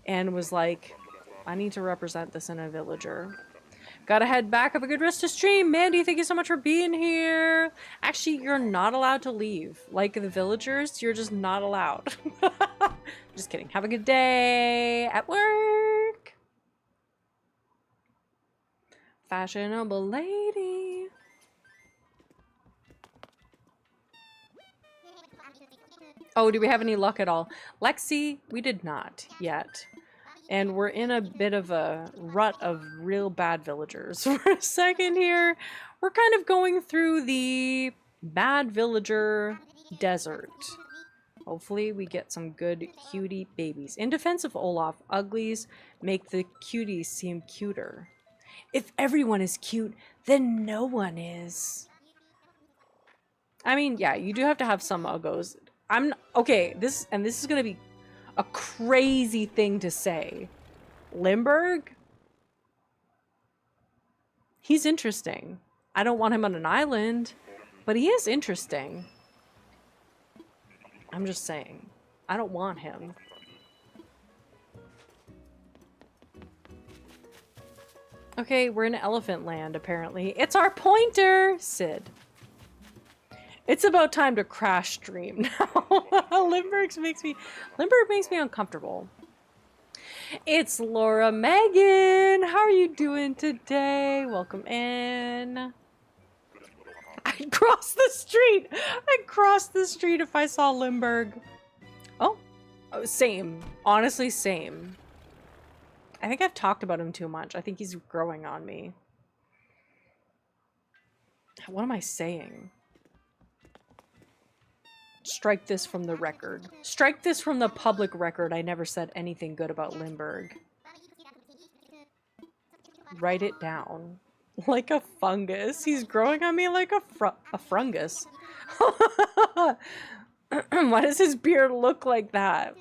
and was like, I need to represent this in a villager. Gotta head back. Have a good rest of stream. Mandy, thank you so much for being here. Actually, you're not allowed to leave. Like the villagers, you're just not allowed. Just kidding. Have a good day at work. Fashionable lady. Oh, do we have any luck at all? Lexi, we did not yet. And we're in a bit of a rut of real bad villagers. For a second here, we're kind of going through the bad villager desert. Hopefully we get some good cutie babies. In defense of Olaf, uglies make the cuties seem cuter. If everyone is cute, then no one is. I mean, yeah, you do have to have some uggos. Okay, this is gonna be a crazy thing to say. Limburg? He's interesting. I don't want him on an island, but he is interesting. I'm just saying. I don't want him. Okay, we're in Elephant Land, apparently. It's our pointer! Sid. It's about time to crash stream now. Limburg makes me uncomfortable. It's Laura Megan. How are you doing today? Welcome in. I'd cross the street. I'd cross the street if I saw Limburg. Oh, same. Honestly, same. I think I've talked about him too much. I think he's growing on me. What am I saying? Strike this from the record. Strike this from the public record. I never said anything good about Limburg. Write it down. Like a fungus. He's growing on me like a fungus. Why does his beard look like that?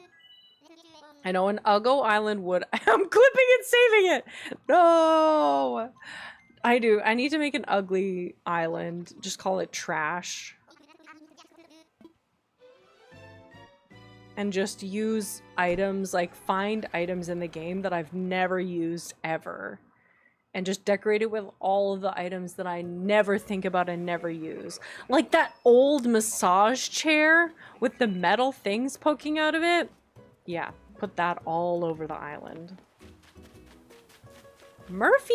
I know an Uggo Island would. I'm clipping and saving it! No! I do. I need to make an ugly island. Just call it trash. And just use items, like find items in the game that I've never used ever. And just decorate it with all of the items that I never think about and never use. Like that old massage chair with the metal things poking out of it. Yeah, put that all over the island. Murphy!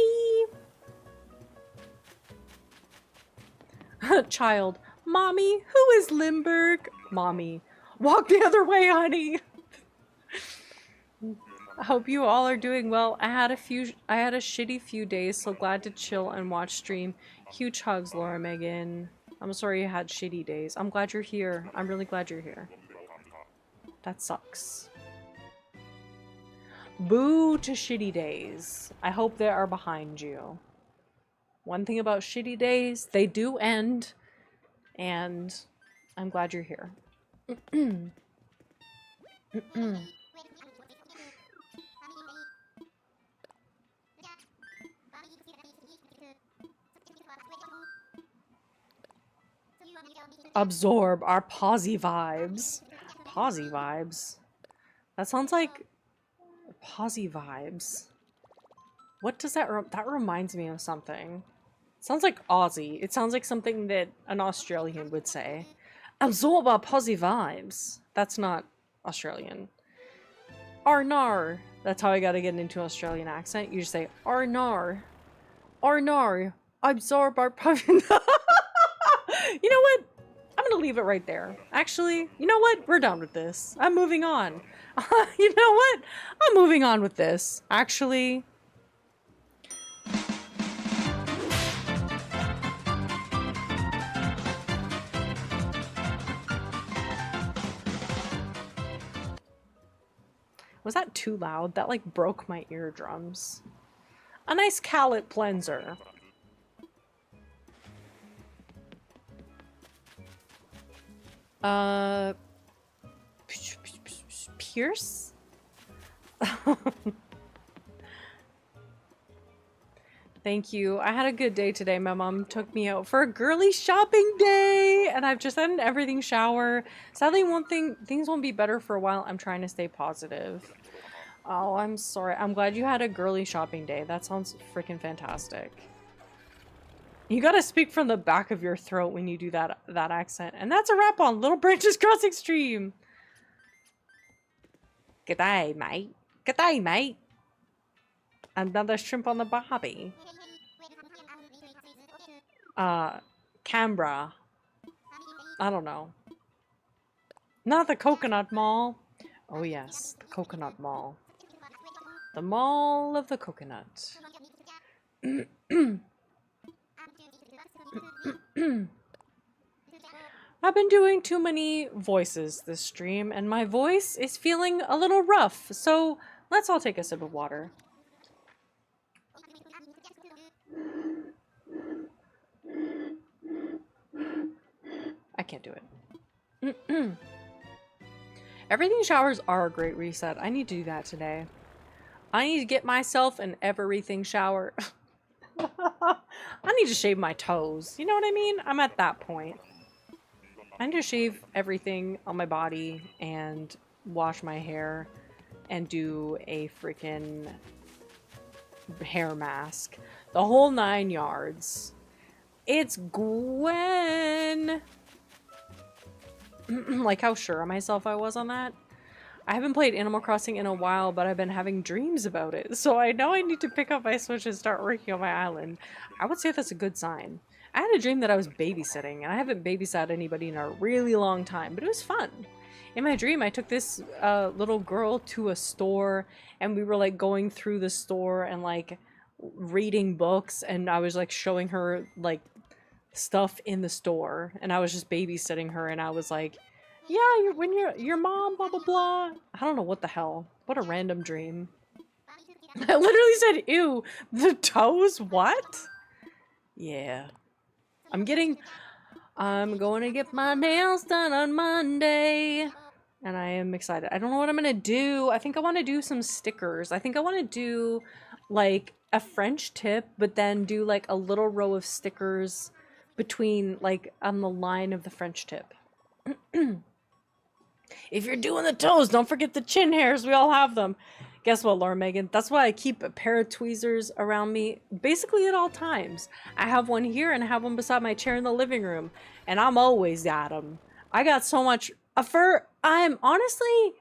Child, Mommy, who is Limburg? Mommy, walk the other way, honey. I hope you all are doing well. I had a shitty few days, so glad to chill and watch stream. Huge hugs, Laura Megan. I'm sorry you had shitty days. I'm glad you're here. I'm really glad you're here. That sucks. Boo to shitty days. I hope they are behind you. One thing about shitty days, they do end, and I'm glad you're here. Absorb our posy vibes. Posy vibes? That sounds like posy vibes. What does that that reminds me of something. It sounds like Aussie. It sounds like something that an Australian would say. Absorb our posy vibes. That's not Australian. Arnar. That's how I gotta get into Australian accent. You just say Arnar. Arnar. Absorb our posy. You know what? I'm gonna leave it right there. Actually, you know what? We're done with this. I'm moving on. You know what? I'm moving on with this. Actually. Was that too loud? That like broke my eardrums. A nice palate cleanser. Pierce? Thank you. I had a good day today. My mom took me out for a girly shopping day, and I've just had an everything shower. Sadly, things won't be better for a while. I'm trying to stay positive. Oh, I'm sorry. I'm glad you had a girly shopping day. That sounds freaking fantastic. You gotta speak from the back of your throat when you do that accent. And that's a wrap on Little Branches Crossing Stream. G'day, mate. G'day, mate. Another shrimp on the barbie. Canberra. I don't know. Not the Coconut Mall. Oh yes, the Coconut Mall. The Mall of the Coconut. I've been doing too many voices this stream, and my voice is feeling a little rough, so let's all take a sip of water. I can't do it. Everything showers are a great reset. I need to do that today. I need to get myself an everything shower. I need to shave my toes. You know what I mean? I'm at that point. I need to shave everything on my body and wash my hair and do a freaking hair mask. The whole 9 yards. It's Gwen! Like how sure of myself I was on that. I haven't played Animal Crossing in a while, but I've been having dreams about it. So I know I need to pick up my Switch and start working on my island. I would say that's a good sign. I had a dream that I was babysitting, and I haven't babysat anybody in a really long time, but it was fun. In my dream, I took this little girl to a store, and we were like going through the store and like reading books, and I was like showing her like stuff in the store, and I was just babysitting her, and I was like, yeah, when your mom, blah, blah, blah. I don't know what the hell. What a random dream. I literally said, ew, the toes, what? Yeah. I'm going to get my nails done on Monday. And I am excited. I don't know what I'm going to do. I think I want to do some stickers. I think I want to do like a French tip, but then do like a little row of stickers between like on the line of the French tip. If you're doing the toes, don't forget the chin hairs. We all have them. Guess what, Laura Megan? That's why I keep a pair of tweezers around me basically at all times. I have one here and I have one beside my chair in the living room. And I'm always at them. I got so much fur. I'm honestly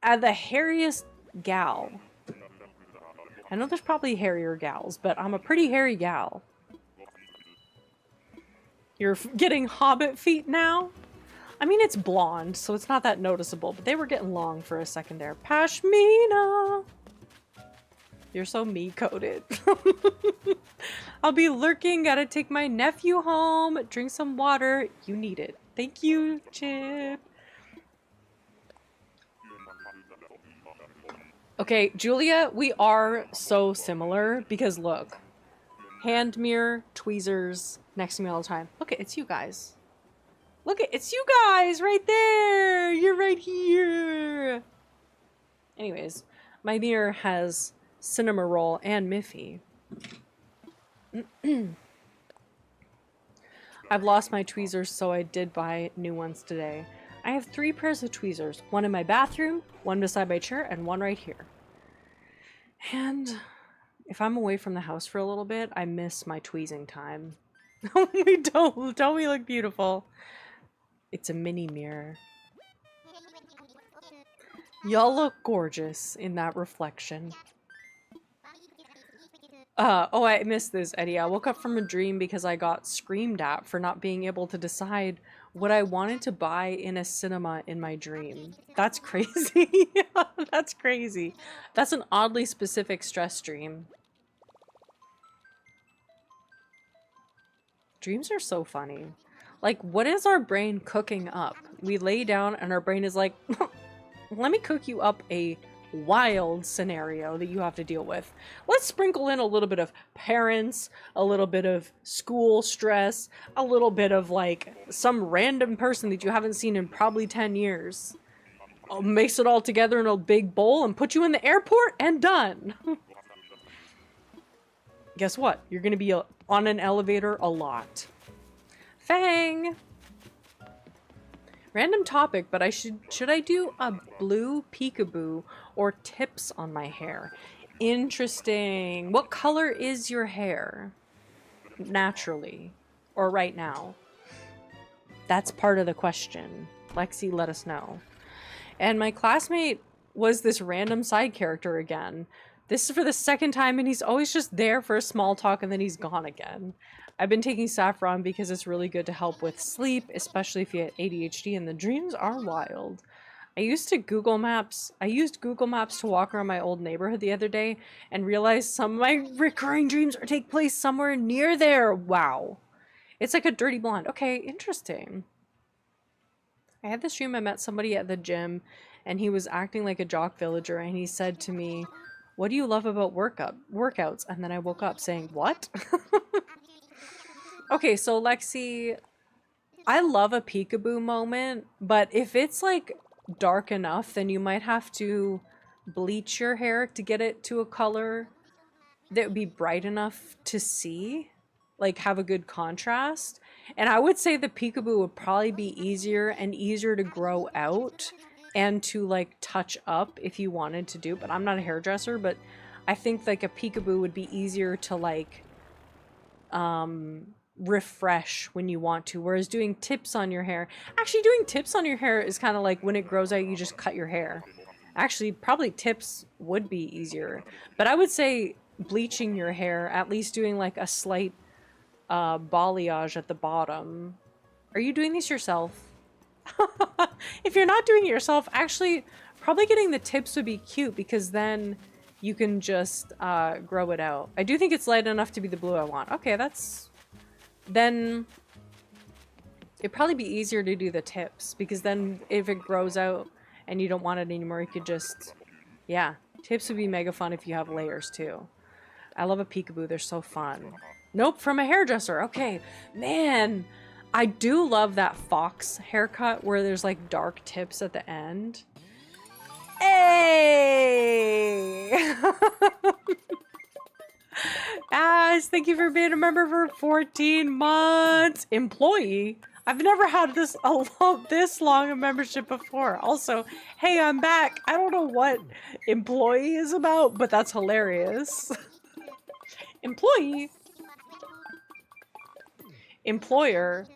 the hairiest gal. I know there's probably hairier gals, but I'm a pretty hairy gal. You're getting hobbit feet now? I mean, it's blonde, so it's not that noticeable, but they were getting long for a second there. Pashmina! You're so me-coded. I'll be lurking, gotta take my nephew home, drink some water. You need it. Thank you, Chip. Okay, Julia, we are so similar, because look. Hand mirror, tweezers, next to me all the time. Look, it's you guys. Look, it's you guys right there. You're right here. Anyways, my mirror has cinema roll and Miffy. I've lost my tweezers, so I did buy new ones today. I have 3 pairs of tweezers. One in my bathroom, one beside my chair, and one right here. And if I'm away from the house for a little bit, I miss my tweezing time. We don't we look beautiful? It's a mini mirror. Y'all look gorgeous in that reflection. Oh, I missed this, Eddie. I woke up from a dream because I got screamed at for not being able to decide what I wanted to buy in a cinema in my dream. That's crazy. That's crazy. That's an oddly specific stress dream. Dreams are so funny. Like, what is our brain cooking up? We lay down and our brain is like, let me cook you up a wild scenario that you have to deal with. Let's sprinkle in a little bit of parents, a little bit of school stress, a little bit of like some random person that you haven't seen in probably 10 years. I'll mix it all together in a big bowl and put you in the airport and done. Guess what? You're gonna be on an elevator a lot. Fang! Random topic, but should I do a blue peekaboo or tips on my hair? Interesting. What color is your hair? Naturally. Or right now? That's part of the question. Lexi, let us know. And my classmate was this random side character again. This is for the second time, and he's always just there for a small talk and then he's gone again. I've been taking saffron because it's really good to help with sleep, especially if you have ADHD, and the dreams are wild. I used Google Maps to walk around my old neighborhood the other day and realized some of my recurring dreams take place somewhere near there. Wow. It's like a dirty blonde. Okay, interesting. I had this dream I met somebody at the gym and he was acting like a jock villager and he said to me, "What do you love about workouts?" And then I woke up saying, "What?" Okay, so Lexi, I love a peekaboo moment, but if it's like dark enough, then you might have to bleach your hair to get it to a color that would be bright enough to see, like have a good contrast. And I would say the peekaboo would probably be easier to grow out and to like touch up if you wanted to do, but I'm not a hairdresser, but I think like a peekaboo would be easier to like refresh when you want to, whereas doing tips on your hair, actually doing tips on your hair is kind of like when it grows out you just cut your hair. Actually probably tips would be easier, but I would say bleaching your hair, at least doing like a slight balayage at the bottom. Are you doing this yourself? If you're not doing it yourself, actually probably getting the tips would be cute because then you can just grow it out. I do think it's light enough to be the blue I want. Okay, then it'd probably be easier to do the tips because then if it grows out and you don't want it anymore, you could just, yeah, tips would be mega fun if you have layers too. I love a peekaboo, they're so fun. Nope, from a hairdresser. Okay, man, I do love that fox haircut where there's like dark tips at the end. Hey! Ash, thank you for being a member for 14 months. Employee? I've never had this long a membership before. Also, hey, I'm back. I don't know what employee is about, but that's hilarious. Employee? Employer?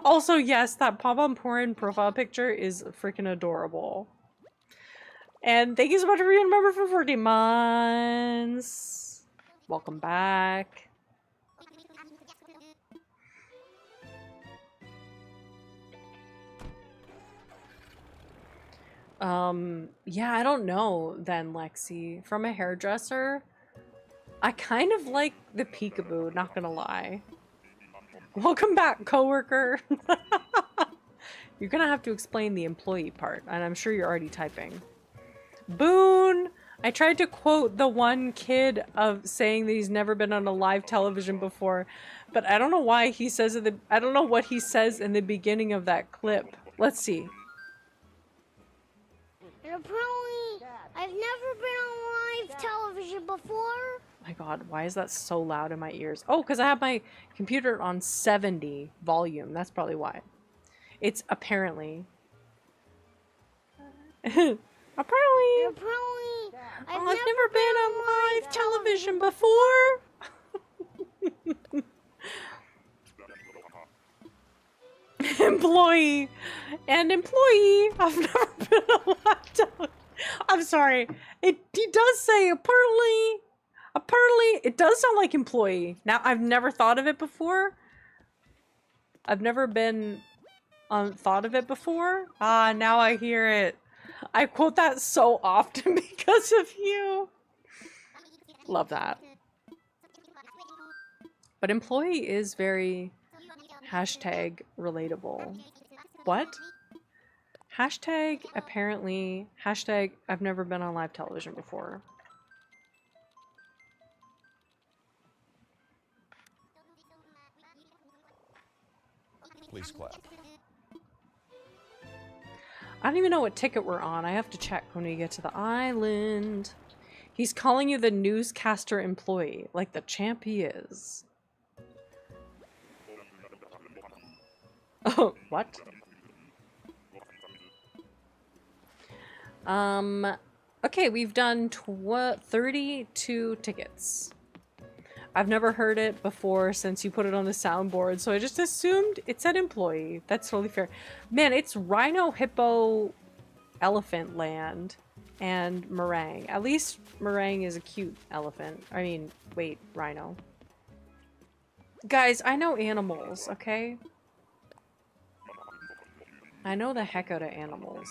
Also, yes, that pop-on porn profile picture is freaking adorable. And thank you so much for being a member for 40 months. Welcome back. Yeah, I don't know then, Lexi. From a hairdresser, I kind of like the peekaboo, not gonna lie. Welcome back, coworker. You're gonna have to explain the employee part, and I'm sure you're already typing. Boone! I tried to quote the one kid of saying that he's never been on a live television before, but I don't know why he says it. I don't know what he says in the beginning of that clip. Let's see. Apparently, I've never been on live television before. My God, why is that so loud in my ears? Oh, because I have my computer on 70 volume. That's probably why. It's apparently. Apparently, I've never been on live television before. Employee. I've never been on live television. I'm sorry. He does say apparently, it does sound like employee. Now, I've never thought of it before. I've never been thought of it before. Ah, now I hear it. I quote that so often because of you. Love that. But employee is very hashtag relatable. What? Hashtag apparently, hashtag I've never been on live television before. Please clap. I don't even know what ticket we're on. I have to check when we get to the island. He's calling you the newscaster employee, like the champ he is. Oh, what? Okay, we've done 32 tickets. I've never heard it before since you put it on the soundboard, so I just assumed it said employee. That's totally fair. Man, it's Rhino, Hippo, Elephant Land, and Meringue. At least Meringue is a cute elephant. I mean, wait, Rhino. Guys, I know animals, okay? I know the heck out of animals.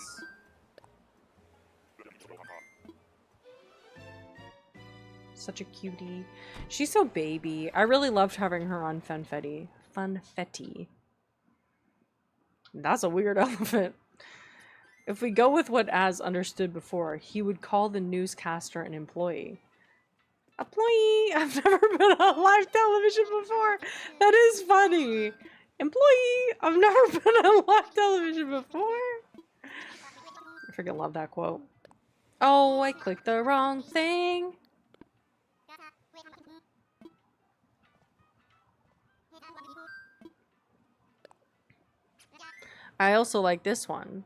Such a cutie. She's so baby. I really loved having her on Funfetti. Funfetti. That's a weird elephant. If we go with what Az understood before, he would call the newscaster an employee. Employee! I've never been on live television before. That is funny. Employee! I've never been on live television before. I freaking love that quote. Oh, I clicked the wrong thing. I also like this one.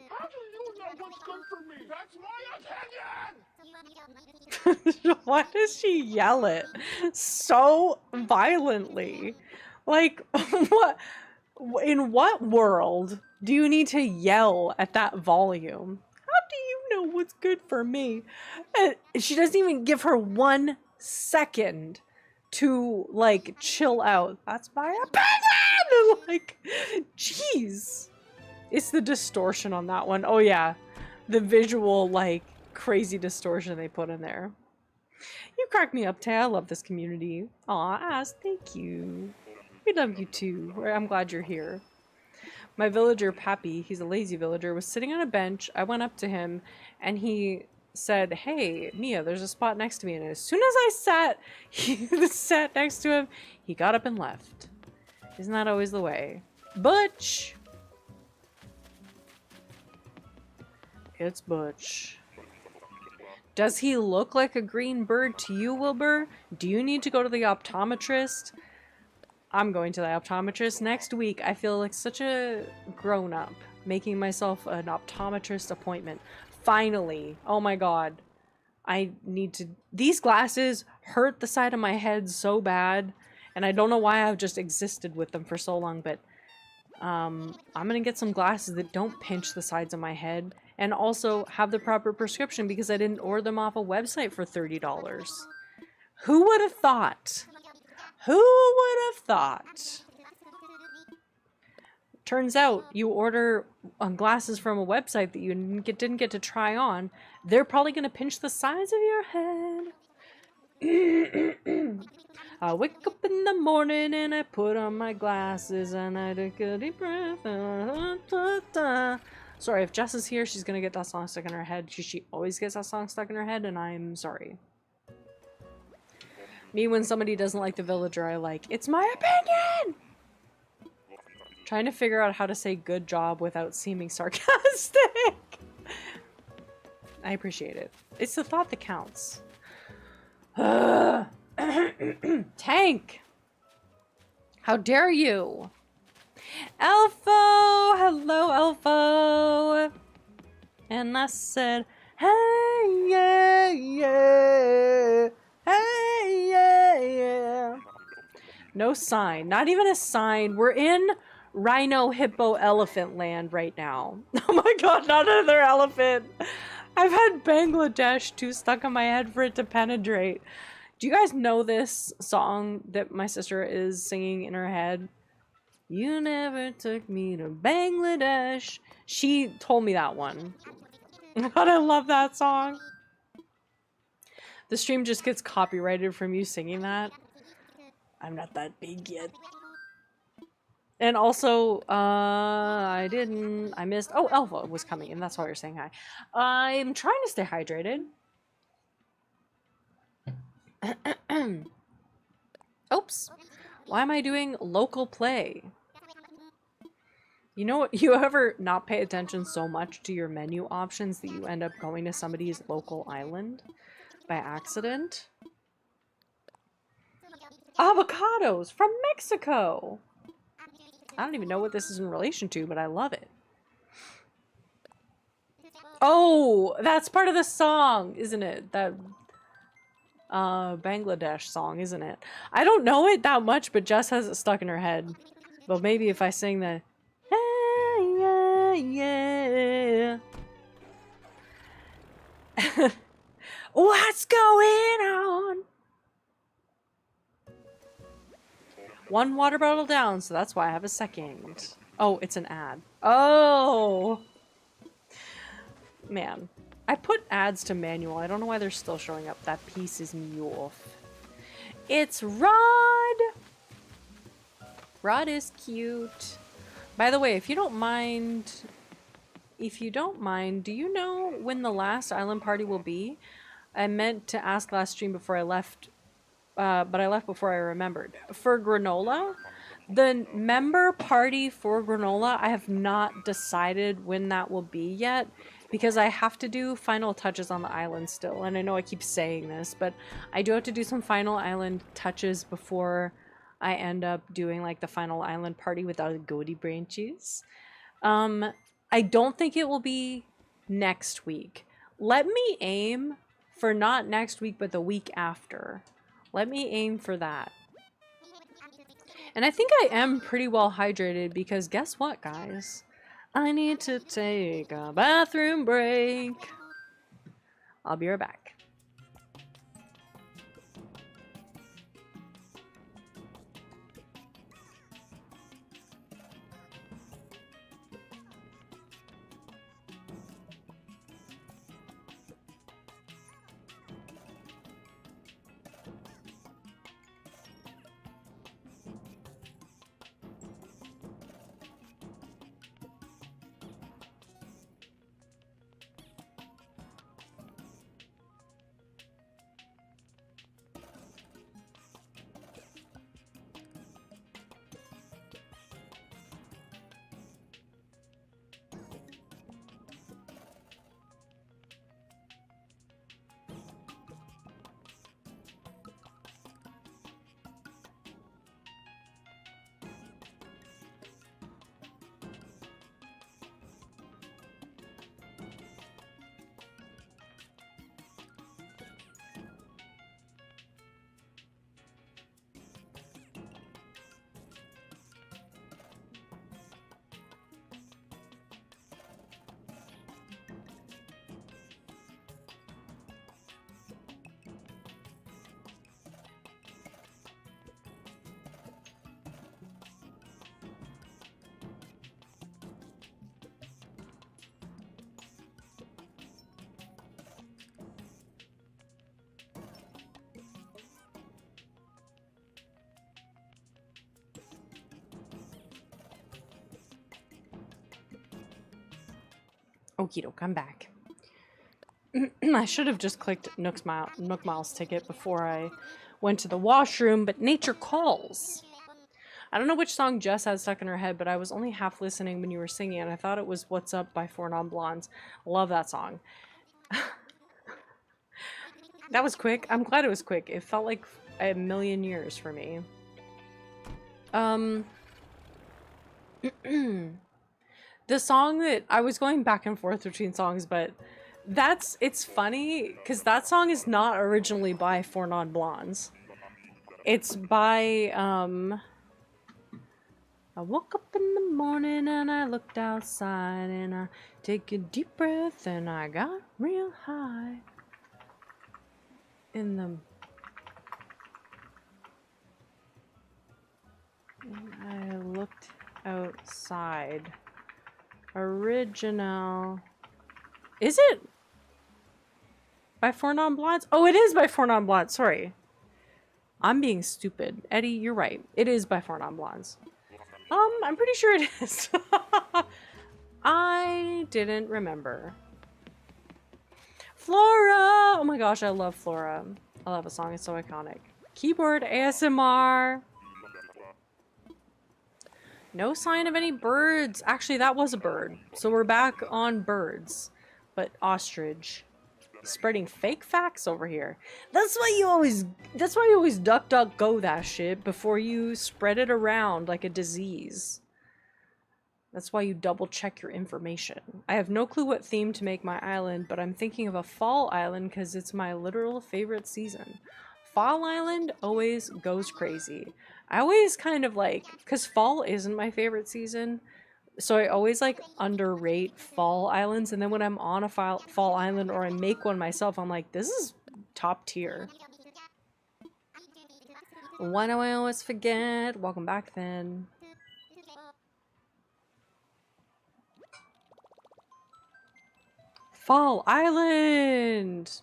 How do you know what's good for me? That's my opinion! Why does she yell it so violently? Like, what? In what world do you need to yell at that volume? How do you know what's good for me? And she doesn't even give her 1 second to, like, chill out. That's my opinion! Like, jeez. It's the distortion on that one. Oh, yeah. The visual, like, crazy distortion they put in there. You crack me up, Tay. I love this community. Aw, Az, thank you. We love you too. I'm glad you're here. My villager, Pappy, he's a lazy villager, was sitting on a bench. I went up to him and he said, "Hey, Mia, there's a spot next to me." And as soon as I sat next to him, he got up and left. Isn't that always the way? Butch! It's Butch. Does he look like a green bird to you, Wilbur? Do you need to go to the optometrist? I'm going to the optometrist next week. I feel like such a grown-up, making myself an optometrist appointment. Finally. Oh my god. I need to... These glasses hurt the side of my head so bad, and I don't know why I've just existed with them for so long, but I'm gonna get some glasses that don't pinch the sides of my head, and also have the proper prescription because I didn't order them off a website for $30. Who would have thought? Who would have thought? Turns out you order glasses from a website that you didn't get to try on. They're probably going to pinch the sides of your head. I wake up in the morning and I put on my glasses and I take a deep breath. Sorry, if Jess is here, she's going to get that song stuck in her head. She always gets that song stuck in her head, and I'm sorry. Me, when somebody doesn't like the villager I like, it's my opinion! Trying to figure out how to say good job without seeming sarcastic. I appreciate it. It's the thought that counts. Tank! How dare you? Elfo! Hello, Elfo! And I said, hey, yeah, yeah. Hey, yeah, yeah. No sign. Not even a sign. We're in Rhino, hippo, elephant land right now. Oh my god, not another elephant. I've had Bangladesh too stuck in my head for it to penetrate. Do you guys know this song that my sister is singing in her head? You never took me to Bangladesh. She told me that one. God, I love that song. The stream just gets copyrighted from you singing that. I'm not that big yet. And also, I missed, oh, Elva was coming in, that's why you're saying hi. I'm trying to stay hydrated. Oops. Why am I doing local play? You know what, you ever not pay attention so much to your menu options that you end up going to somebody's local island by accident? Avocados from Mexico! I don't even know what this is in relation to, but I love it. Oh, that's part of the song, isn't it? That Bangladesh song, isn't it? I don't know it that much, but Jess has it stuck in her head. But maybe if I sing the yeah. What's going on? One water bottle down, so that's why I have a second. Oh, it's an ad. Oh! Man. I put ads to manual. I don't know why they're still showing up. That pisses me off. It's Rod! Rod is cute. By the way, if you don't mind, do you know when the last island party will be? I meant to ask last stream before I left, but I left before I remembered. For granola, the member party for granola, I have not decided when that will be yet, because I have to do final touches on the island still. And I know I keep saying this, but I do have to do some final island touches before I end up doing like the final island party without the goatee branches. I don't think it will be next week. Let me aim for not next week, but the week after. Let me aim for that. And I think I am pretty well hydrated because guess what, guys? I need to take a bathroom break. I'll be right back. Okie doke, I'm back. I should have just clicked Nook Miles ticket before I went to the washroom, but nature calls. I don't know which song Jess had stuck in her head, but I was only half listening when you were singing, and I thought it was What's Up by Four Non Blondes. Love that song. That was quick. I'm glad it was quick. It felt like a million years for me. The song that I was going back and forth between songs, but it's funny because that song is not originally by Four Non Blondes. It's by I woke up in the morning and I looked outside and I take a deep breath and I got real high. In the... And I looked outside. Original. Is it by Four Non Blondes? Oh, it is by Four Non Blondes. Sorry. I'm being stupid. Eddie, you're right. It is by Four Non Blondes. I'm pretty sure it is. I didn't remember. Flora! Oh my gosh, I love Flora. I love a song. It's so iconic. Keyboard ASMR. No sign of any birds. Actually, that was a bird. So we're back on birds. But ostrich. Spreading fake facts over here. That's why you always duck go that shit before you spread it around like a disease. That's why you double check your information. I have no clue what theme to make my island, but I'm thinking of a fall island because it's my literal favorite season. Fall island always goes crazy. I always kind of like, because fall isn't my favorite season, so I always like underrate fall islands, and then when I'm on a fall island or I make one myself, I'm like, this is top tier. Why do I always forget? Welcome back then. Fall Island!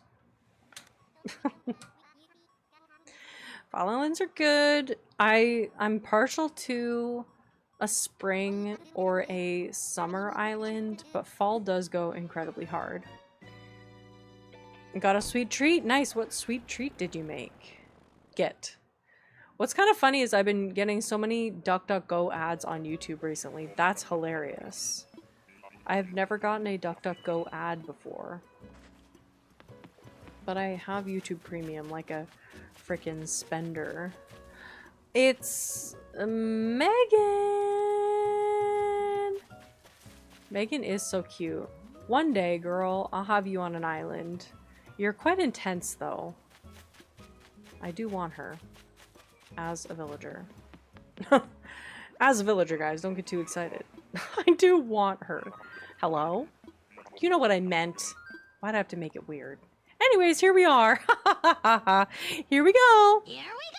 Fall Islands are good. I'm partial to a spring or a summer island, but fall does go incredibly hard. Got a sweet treat? Nice. What sweet treat did you make? Get. What's kind of funny is I've been getting so many DuckDuckGo ads on YouTube recently. That's hilarious. I've never gotten a DuckDuckGo ad before. But I have YouTube Premium like a freaking spender. It's Megan! Megan is so cute. One day, girl, I'll have you on an island. You're quite intense, though. I do want her. As a villager. As a villager, guys. Don't get too excited. I do want her. Hello? You know what I meant. Why'd I have to make it weird? Anyways, here we are. Here we go. Here we go.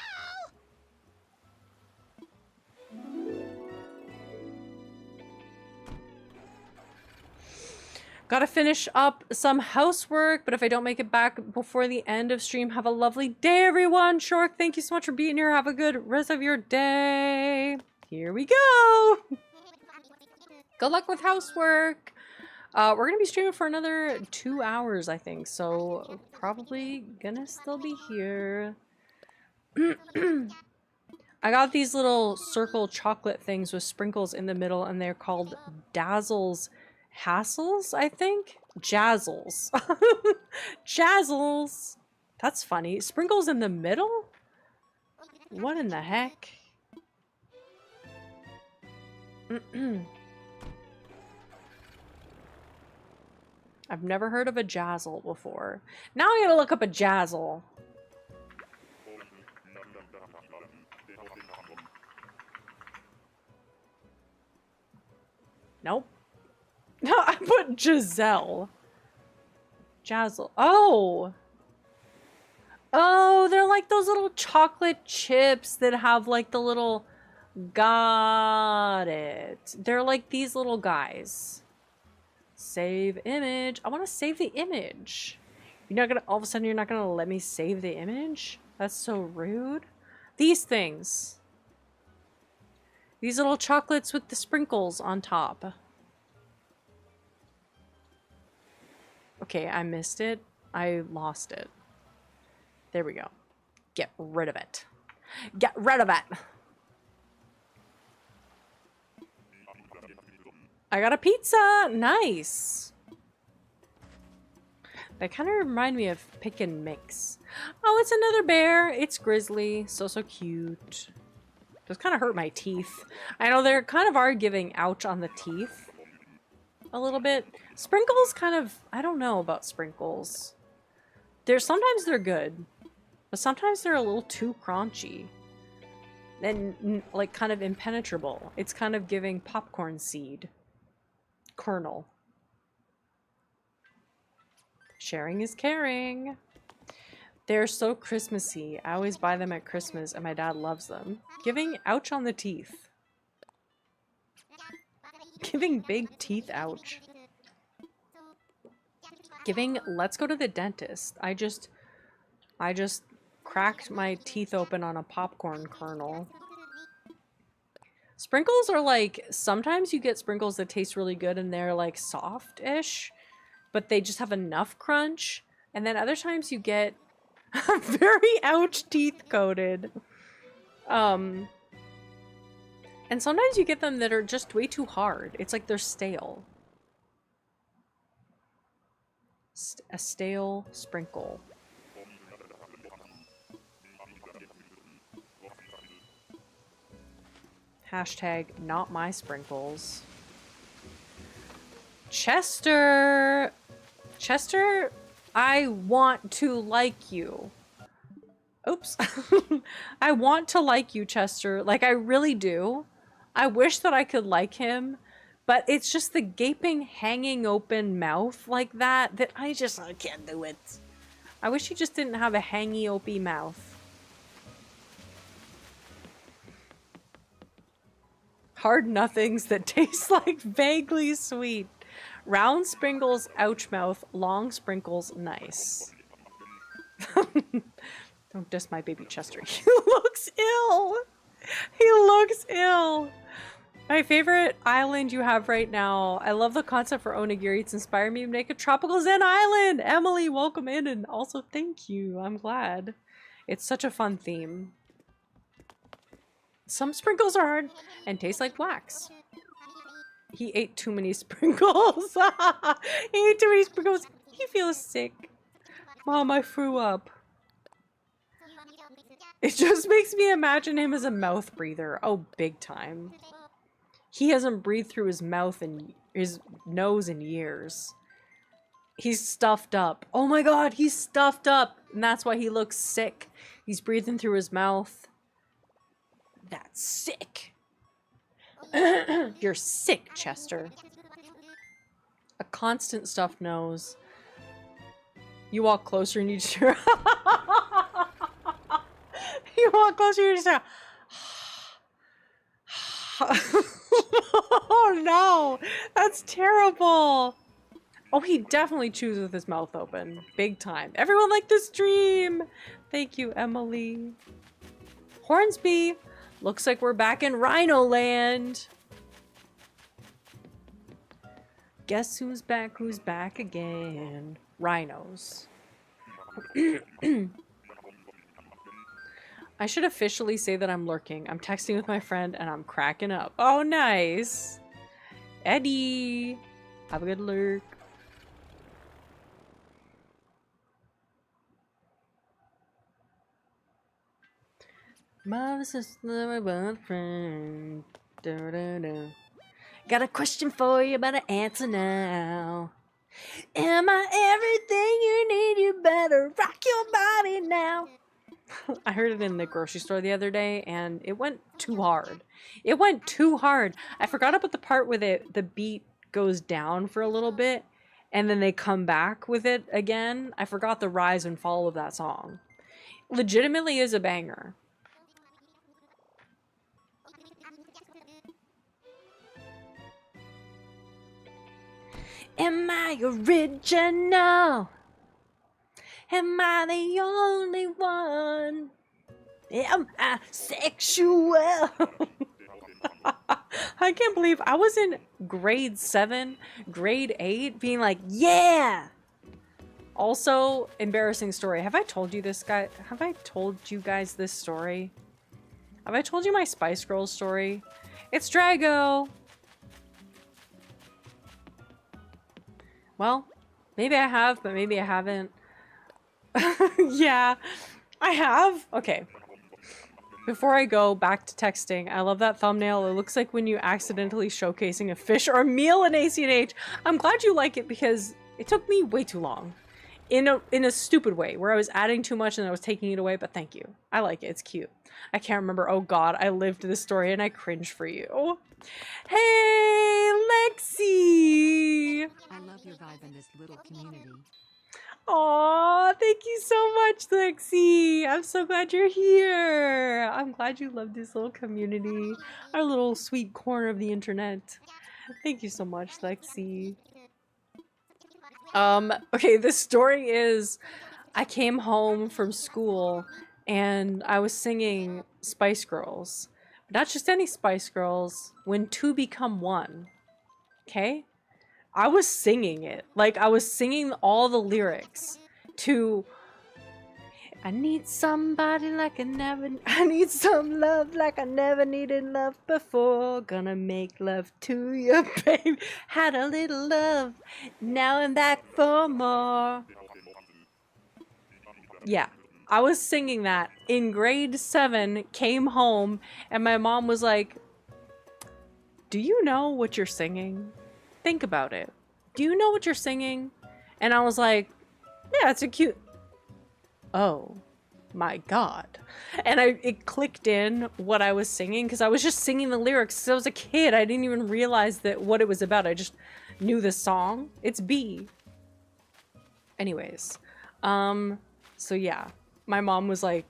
Gotta finish up some housework, but if I don't make it back before the end of stream, have a lovely day, everyone. Shork, thank you so much for being here. Have a good rest of your day. Here we go. Good luck with housework. We're gonna be streaming for another 2 hours, I think, so probably gonna still be here. I got these little circle chocolate things with sprinkles in the middle, and they're called Dazzles Hassles, I think? Jazzles. Jazzles. That's funny. Sprinkles in the middle? What in the heck? I've never heard of a jazzle before. Now I gotta look up a jazzle. Nope. No, I put Giselle. Jazzle. Oh! Oh, they're like those little chocolate chips that have like the little... Got it. They're like these little guys. Save image. I want to save the image. You're not gonna, all of a sudden you're not gonna let me save the image? That's so rude. These things. These little chocolates with the sprinkles on top. Okay, I missed it. I lost it. There we go. Get rid of it. Get rid of it. I got a pizza! Nice! They kind of remind me of Pick and Mix. Oh, it's another bear! It's Grizzly. So cute. Just kind of hurt my teeth. I know they kind of are giving ouch on the teeth. A little bit. Sprinkles kind of... I don't know about sprinkles. Sometimes they're good. But sometimes they're a little too crunchy. and like kind of impenetrable. It's kind of giving popcorn seed. Kernel. Sharing is caring. They're so Christmassy. I always buy them at Christmas and my dad loves them. Giving ouch on the teeth. Giving big teeth ouch. Giving let's go to the dentist. I just cracked my teeth open on a popcorn kernel. Sprinkles are like, sometimes you get sprinkles that taste really good and they're like soft-ish, but they just have enough crunch. And then other times you get very ouch teeth coated. And sometimes you get them that are just way too hard. It's like they're stale. A stale sprinkle. Hashtag not my sprinkles. Chester! Chester, I want to like you. Oops. I want to like you, Chester. Like, I really do. I wish that I could like him, but it's just the gaping, hanging open mouth like that that I can't do it. I wish he just didn't have a hangy, opey mouth. Hard nothings that taste like vaguely sweet. Round sprinkles, ouch mouth. Long sprinkles, nice. Don't diss my baby Chester. He looks ill. He looks ill. My favorite island you have right now. I love the concept for Onigiri. It's inspired me to make a tropical Zen island. Emily, welcome in, and also thank you. I'm glad. It's such a fun theme. Some sprinkles are hard and taste like wax. He ate too many sprinkles. He ate too many sprinkles. He feels sick. Mom, I threw up. It just makes me imagine him as a mouth breather. Oh, big time. He hasn't breathed through his mouth and his nose in years. He's stuffed up. Oh my god, he's stuffed up. And that's why he looks sick. He's breathing through his mouth. That's sick. You're sick, Chester. A constant stuffed nose. You walk closer and you just hear... You walk closer and you just hear... Oh no! That's terrible! Oh, he definitely chews with his mouth open. Big time. Everyone like this stream! Thank you, Emily. Hornsby! Looks like we're back in Rhino Land! Guess who's back again? Rhinos. I should officially say that I'm lurking. I'm texting with my friend and I'm cracking up. Oh, nice! Eddie! Have a good lurk. My sister, my boyfriend. Got a question for you, but I answer now. Am I everything you need? You better rock your body now. I heard it in the grocery store the other day, and it went too hard. It went too hard. I forgot about the part where the beat goes down for a little bit, and then they come back with it again. I forgot the rise and fall of that song. Legitimately is a banger. Am I original? Am I the only one? Am I sexual? I can't believe I was in grade 7, grade 8, being like, yeah! Also, embarrassing story. Have I told you this guy? Have I told you guys this story? Have I told you my Spice Girls story? It's Drago! Well, maybe I have, but maybe I haven't. Yeah, I have. Okay. Before I go back to texting, I love that thumbnail. It looks like when you accidentally showcasing a fish or a meal in ACNH. I'm glad you like it because it took me way too long. in a stupid way where I was adding too much and I was taking it away, but thank you. I like it. It's cute. I can't remember. Oh god, I lived this story and I cringe for you. Hey, Lexi! I love your vibe in this little community. Aw, thank you so much, Lexi. I'm so glad you're here. I'm glad you love this little community, our little sweet corner of the internet. Thank you so much, Lexi. Okay, this story is, I came home from school and I was singing Spice Girls. Not just any Spice Girls, When Two Become One. Okay? I was singing it. Like, I was singing all the lyrics to I need somebody like I need some love like I never needed love before. Gonna make love to you, babe. Had a little love, now I'm back for more. Yeah, I was singing that in grade 7, came home, and my mom was like, do you know what you're singing? Think about it. Do you know what you're singing? And I was like, yeah, it's a cute... Oh my god. And it clicked in what I was singing, because I was just singing the lyrics. Because I was a kid. I didn't even realize that what it was about. I just knew the song. It's B. Anyways. So yeah. My mom was like,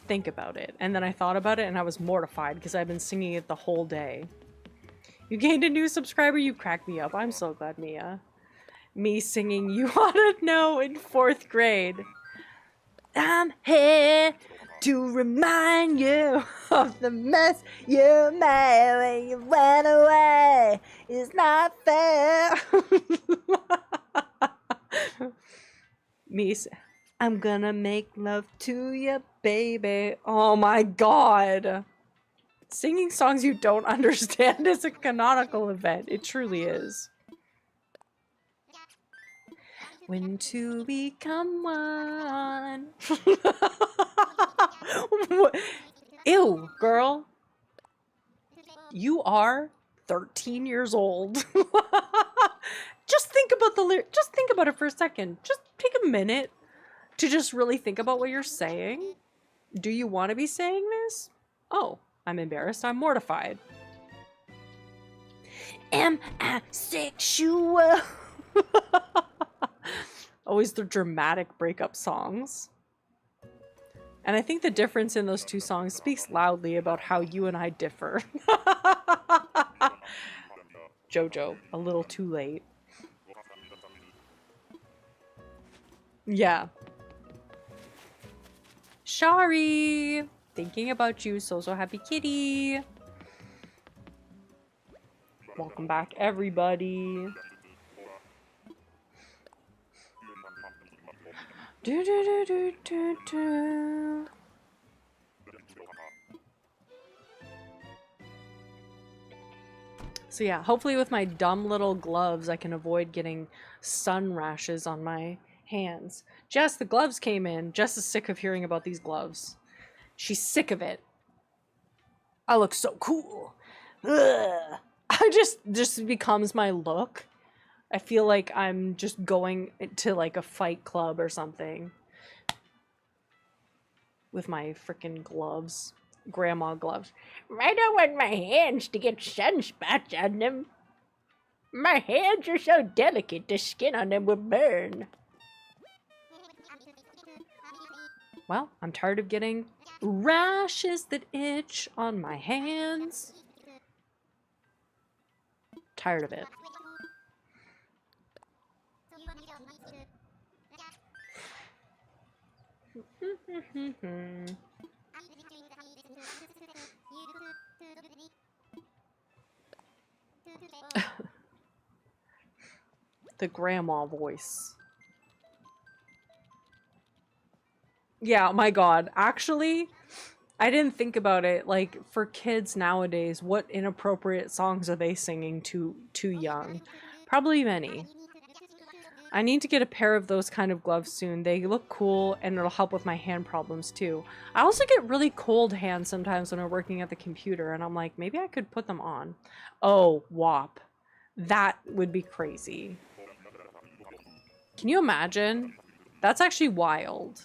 think about it. And then I thought about it and I was mortified because I've been singing it the whole day. You gained a new subscriber, you cracked me up. I'm so glad, Mia. Me singing You Wanna Know in 4th grade. I'm here to remind you of the mess you made when you went away. It's not fair. Me, I'm gonna make love to you, baby. Oh my god. Singing songs you don't understand is a canonical event. It truly is. When two become one. Ew, girl. You are 13 years old. Just think about the lyric. Just think about it for a second. Just take a minute to just really think about what you're saying. Do you want to be saying this? Oh. I'm embarrassed. I'm mortified. Am I sexual? Always the dramatic breakup songs. And I think the difference in those two songs speaks loudly about how you and I differ. Jojo, a little too late. Yeah. Shari! Thinking about you, so happy kitty. Welcome back, everybody. Do do do do do do. So yeah, hopefully with my dumb little gloves, I can avoid getting sun rashes on my hands. Jess, the gloves came in. Jess is sick of hearing about these gloves. She's sick of it. I look so cool. Ugh. I just becomes my look. I feel like I'm just going to like a fight club or something. With my freaking gloves. Grandma gloves. I don't want my hands to get sunspots on them. My hands are so delicate, the skin on them will burn. Well, I'm tired of getting rashes that itch on my hands. Tired of it. The grandma voice. Yeah, my god. Actually, I didn't think about it. Like, for kids nowadays, what inappropriate songs are they singing too young? Probably many. I need to get a pair of those kind of gloves soon. They look cool, and it'll help with my hand problems, too. I also get really cold hands sometimes when I'm working at the computer, and I'm like, maybe I could put them on. Oh, WAP. That would be crazy. Can you imagine That's actually wild.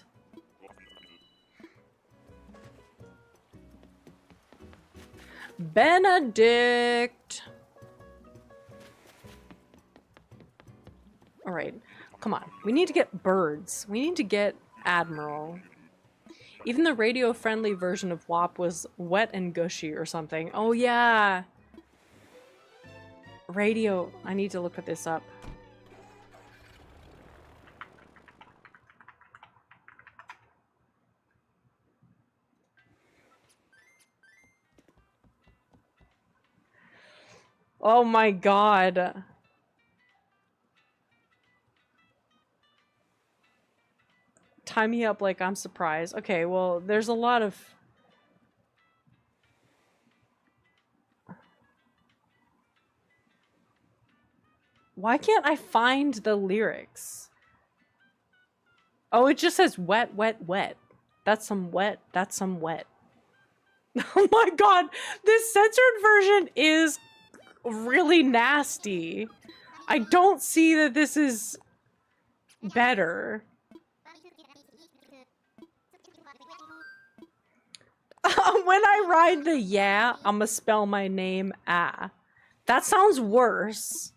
Benedict. All right, come on. We need to get birds. We need to get Admiral. Even the radio-friendly version of WAP was wet and gushy or something. Oh yeah. Radio. I need to look at this up. Oh my god. Tie me up like I'm surprised. Okay, well, there's a lot of... Why can't I find the lyrics? Oh, it just says wet, wet, wet. That's some wet, that's some wet. Oh my god, this censored version is really nasty. I don't see that this is better. When I ride the yeah, I'ma spell my name ah. That sounds worse.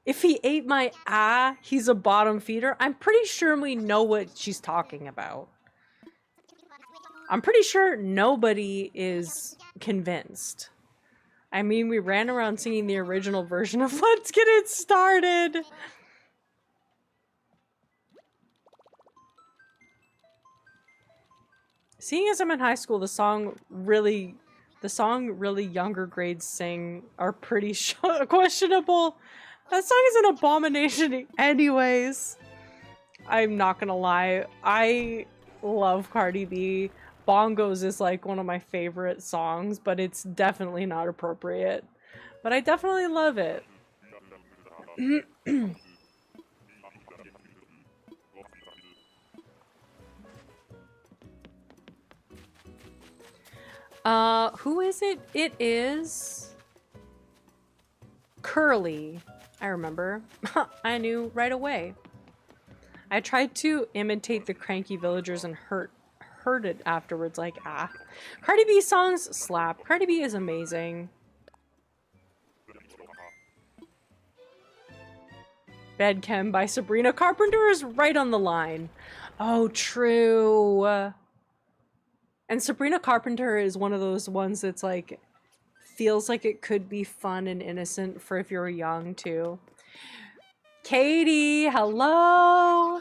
If he ate my ah, he's a bottom feeder. I'm pretty sure we know what she's talking about. I'm pretty sure nobody is convinced. I mean, we ran around singing the original version of Let's Get It Started. Seeing as I'm in high school, the song really younger grades sing are pretty questionable. That song is an abomination anyways. I'm not gonna lie. I love Cardi B. Bongos is like one of my favorite songs, but it's definitely not appropriate. But I definitely love it. Who is it? It is Curly. I remember. I knew right away. I tried to imitate the cranky villagers and heard it afterwards like, ah. Cardi B songs slap. Cardi B is amazing. Bedchem by Sabrina Carpenter is right on the line. Oh, true. And Sabrina Carpenter is one of those ones that's like, feels like it could be fun and innocent for if you're young too. Katie, hello.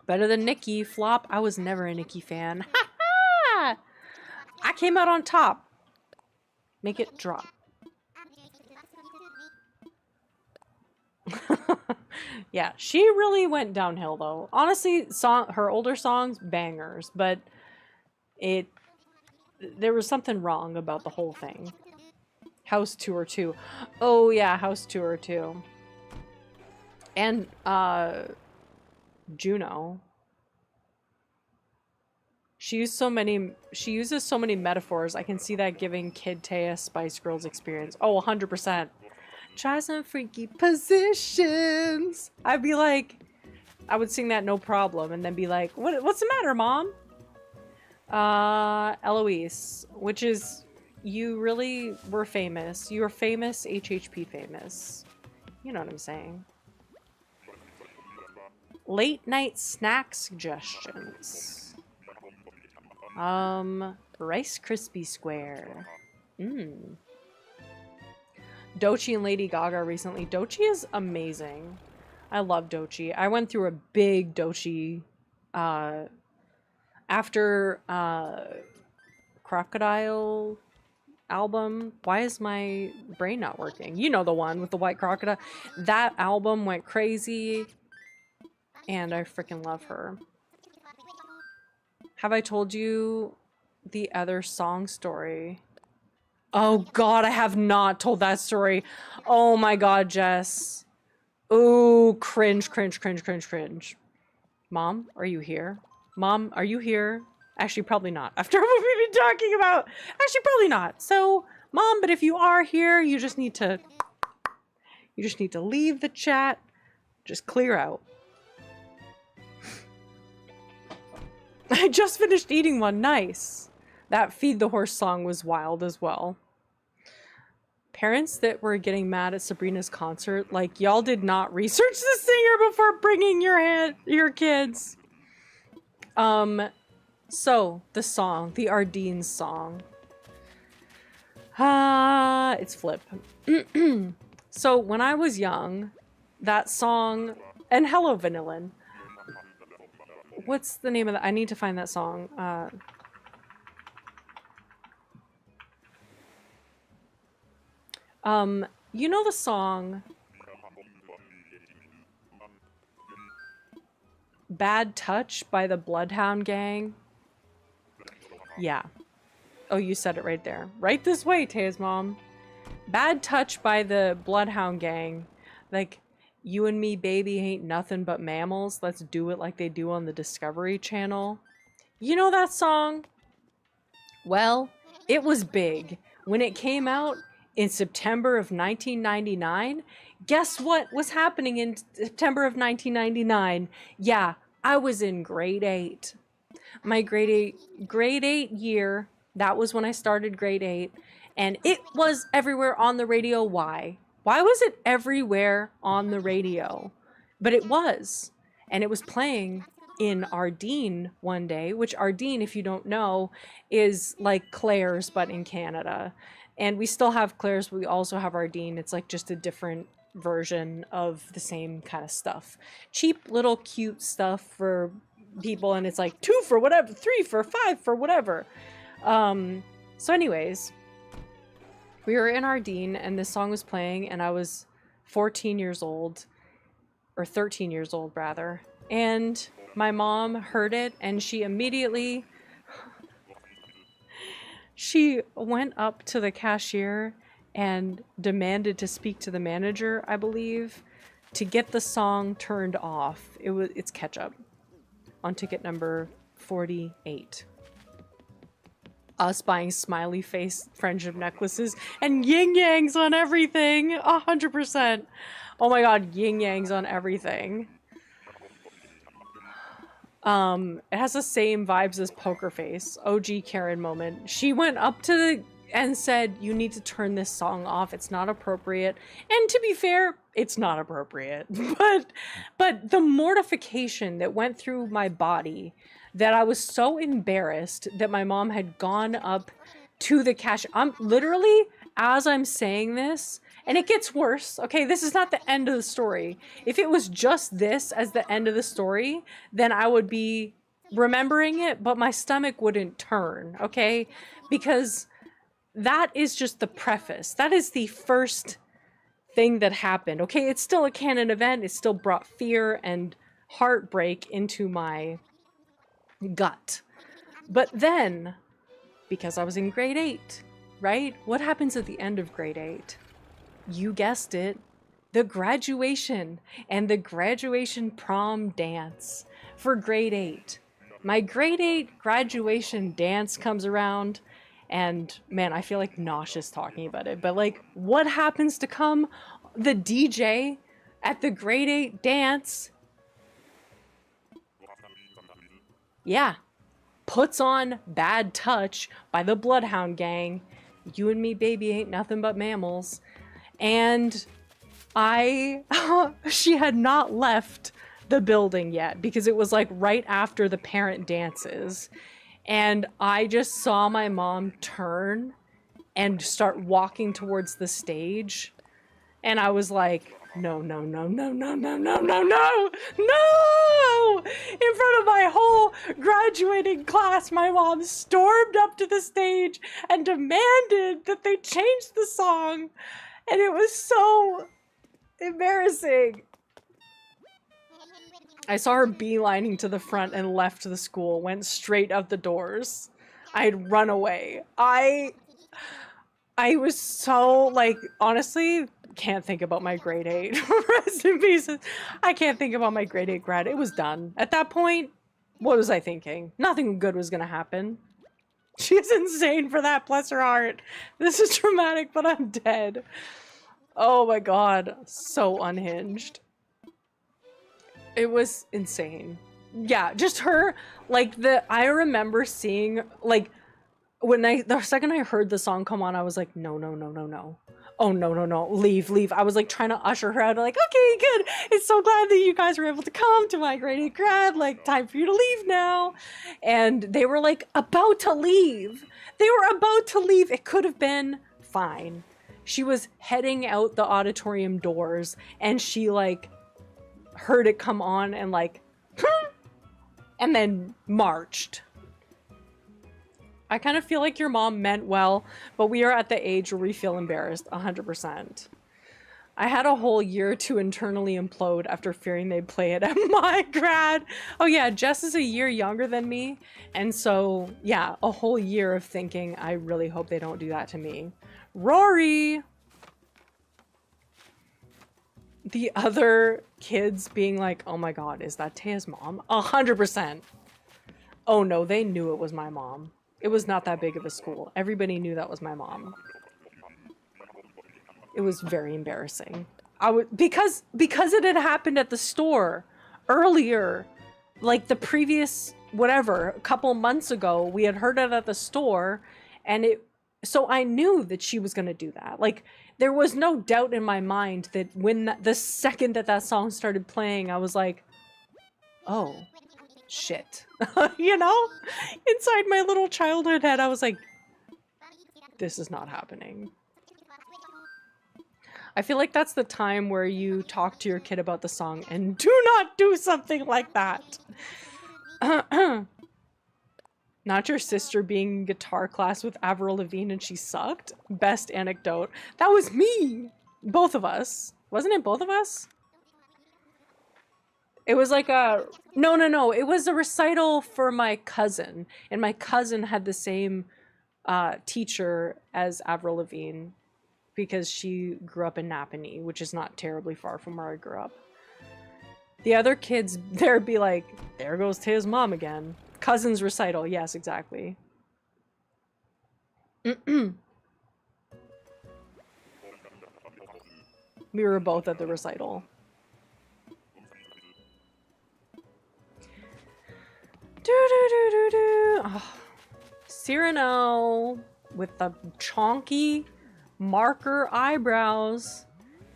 Better than Nikki. Flop. I was never a Nikki fan. I came out on top. Make it drop. Yeah, she really went downhill though. Honestly, her older songs, bangers, but there was something wrong about the whole thing. House Tour 2. Oh yeah, House Tour 2. And Juno. She uses so many metaphors. I can see that giving Kid Taya Spice Girls experience. Oh, 100%. Try some freaky positions. I'd be like, I would sing that no problem and then be like, what's the matter, Mom? Eloise, which is, you really were famous. You were famous, HHP famous. You know what I'm saying. Late night snack suggestions. Rice Krispie Square. Doechii and Lady Gaga recently. Doechii is amazing. I love Doechii. I went through a big Doechii after Crocodile album. Why is my brain not working? You know the one with the white crocodile. That album went crazy and I freaking love her. Have I told you the other song story? Oh god, I have not told that story. Oh my god, Jess. Ooh, cringe, cringe, cringe, cringe, cringe. Mom, are you here? Mom, are you here? Actually, probably not. After what we've been talking about. Actually, probably not. So, Mom, but if you are here, you just need to You just need to leave the chat. Just clear out. I just finished eating one. Nice. That Feed the Horse song was wild as well. Parents that were getting mad at Sabrina's concert, like, y'all did not research the singer before bringing your kids. So, the song, the Ardeen song. It's Flip. So, when I was young, that song, and hello, Vanillin. What's the name of that? I need to find that song. You know the song Bad Touch by the Bloodhound Gang? Yeah. Oh, you said it right there. Right this way, Taya's mom. Bad Touch by the Bloodhound Gang. Like, you and me, baby, ain't nothing but mammals. Let's do it like they do on the Discovery Channel. You know that song? Well, it was big. When it came out in September of 1999, guess what was happening in September of 1999? Yeah, I was in grade 8. My grade 8 year, that was when I started grade 8, and it was everywhere on the radio. Why? Why was it everywhere on the radio? But it was, and it was playing in Ardeen one day, which Ardeen, if you don't know, is like Claire's, but in Canada. And we still have Claire's, but we also have Ardeen. It's like just a different version of the same kind of stuff. Cheap little cute stuff for people, and it's like 2 for whatever, 3 for 5 for whatever. So anyways, we were in Ardeen and this song was playing, and I was 14 years old, or 13 years old rather. And my mom heard it, and she immediately, she went up to the cashier and demanded to speak to the manager, I believe, to get the song turned off. It's Ketchup on ticket number 48. Us buying smiley face friendship necklaces and yin yangs on everything. 100%. Oh my god, yin yangs on everything. It has the same vibes as Poker Face. OG Karen moment. She went up to the and said, you need to turn this song off. It's not appropriate. And to be fair, it's not appropriate. But the mortification that went through my body, that I was so embarrassed that my mom had gone up to the cash. I'm literally, as I'm saying this, and it gets worse. Okay, this is not the end of the story. If it was just this as the end of the story, then I would be remembering it, but my stomach wouldn't turn, okay? Because that is just the preface. That is the first thing that happened, okay? It's still a canon event. It still brought fear and heartbreak into my gut. But then, because I was in grade 8, right? What happens at the end of grade 8? You guessed it, the graduation and the graduation prom dance for grade 8. My grade 8 graduation dance comes around, and man, I feel like nauseous talking about it, but like, what happens to come? The DJ at the grade 8 dance, yeah, puts on Bad Touch by the Bloodhound Gang. You and me, baby, ain't nothing but mammals. And she had not left the building yet, because it was like right after the parent dances. And I just saw my mom turn and start walking towards the stage. And I was like, no, no, no, no, no, no, no, no, no, no! In front of my whole graduating class, my mom stormed up to the stage and demanded that they change the song. And it was so embarrassing. I saw her beelining to the front and left the school, went straight out the doors. I had run away. I was so, like, honestly, can't think about my grade 8. Rest in peace. I can't think about my grade 8 grad. It was done. At that point, what was I thinking? Nothing good was gonna happen. She's insane for that, bless her heart. This is traumatic, but I'm dead. Oh my god, so unhinged. It was insane. Yeah, just her, like, I remember seeing, like, the second I heard the song come on, I was like, no, no, no, no, no. Oh, no, no, no, leave, leave. I was like trying to usher her out, like, okay, good. It's so glad that you guys were able to come to my grade grad, like, time for you to leave now. And they were like about to leave. They were about to leave. It could have been fine. She was heading out the auditorium doors and she like heard it come on and like, and then marched. I kind of feel like your mom meant well, but we are at the age where we feel embarrassed 100%. I had a whole year to internally implode after fearing they'd play it at my grad. Oh yeah, Jess is a year younger than me. And so yeah, a whole year of thinking, I really hope they don't do that to me. Rory! The other kids being like, oh my god, is that Taya's mom? 100%. Oh no, they knew it was my mom. It was not that big of a school. Everybody knew that was my mom. It was very embarrassing. Because it had happened at the store earlier, like the previous whatever, a couple months ago, we had heard it at the store, and so I knew that she was gonna do that. Like there was no doubt in my mind that when the second that song started playing, I was like, oh. Shit. You know? Inside my little childhood head, I was like, this is not happening. I feel like that's the time where you talk to your kid about the song and do not do something like that. Not your sister being in guitar class with Avril Lavigne and she sucked? Best anecdote. That was me! Both of us. Wasn't it both of us? It was like a... No. It was a recital for my cousin. And my cousin had the same teacher as Avril Lavigne because she grew up in Napanee, which is not terribly far from where I grew up. The other kids, there'd be like, there goes Taya's mom again. Cousin's recital. Yes, exactly. We were both at the recital. Oh. Cyrano with the chonky marker eyebrows.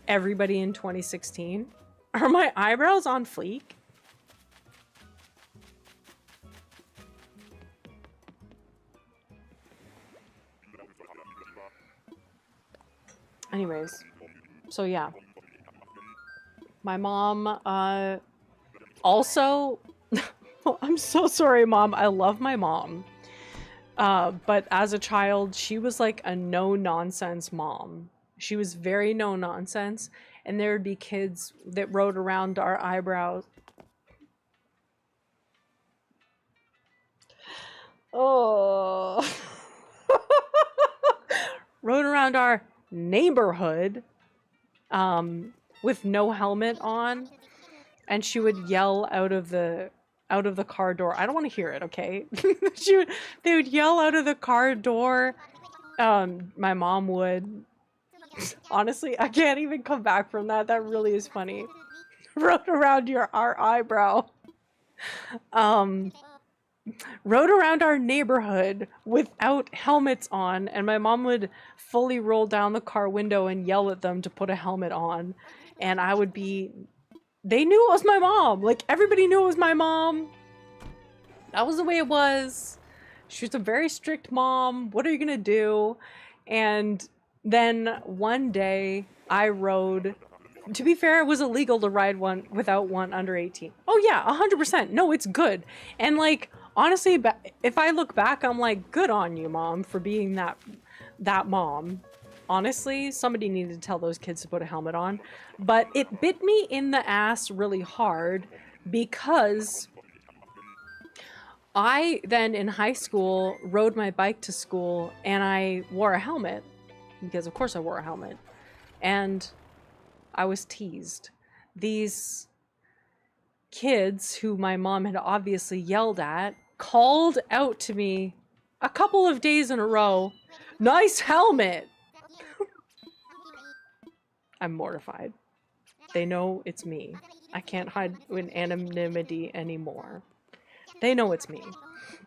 Everybody in 2016. Are my eyebrows on fleek? Anyways, so yeah. My mom also... I'm so sorry, Mom. I love my mom. But as a child, she was like a no-nonsense mom. She was very no-nonsense. And there would be kids that rode around our eyebrows. Oh. Rode around our neighborhood with no helmet on. And she would yell out of the car door. I don't want to hear it, okay? They would yell out of the car door. My mom would. Honestly, I can't even come back from that. That really is funny. Rode around our eyebrow. Rode around our neighborhood without helmets on, and my mom would fully roll down the car window and yell at them to put a helmet on. And I would be... They knew it was my mom. Like, everybody knew it was my mom. That was the way it was. She was a very strict mom. What are you gonna do? And then one day I rode... To be fair, it was illegal to ride one without one under 18. Oh yeah, 100%. No, it's good. And like, honestly, if I look back, I'm like, good on you, Mom, for being that mom. Honestly, somebody needed to tell those kids to put a helmet on. But it bit me in the ass really hard because I then in high school rode my bike to school and I wore a helmet because of course I wore a helmet. And I was teased. These kids who my mom had obviously yelled at called out to me a couple of days in a row, "Nice helmet!" I'm mortified. They know it's me. I can't hide in anonymity anymore. They know it's me.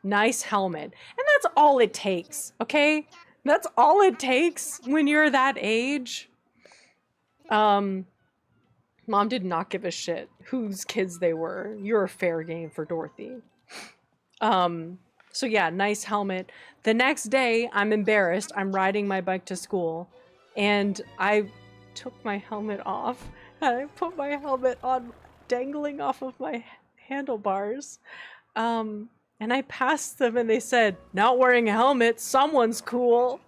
Nice helmet. And that's all it takes, okay? That's all it takes when you're that age. Mom did not give a shit whose kids they were. You're a fair game for Dorothy. So yeah, nice helmet. The next day, I'm embarrassed. I'm riding my bike to school, and I took my helmet off, and I put my helmet on, dangling off of my handlebars. And I passed them, and they said, "Not wearing a helmet, someone's cool."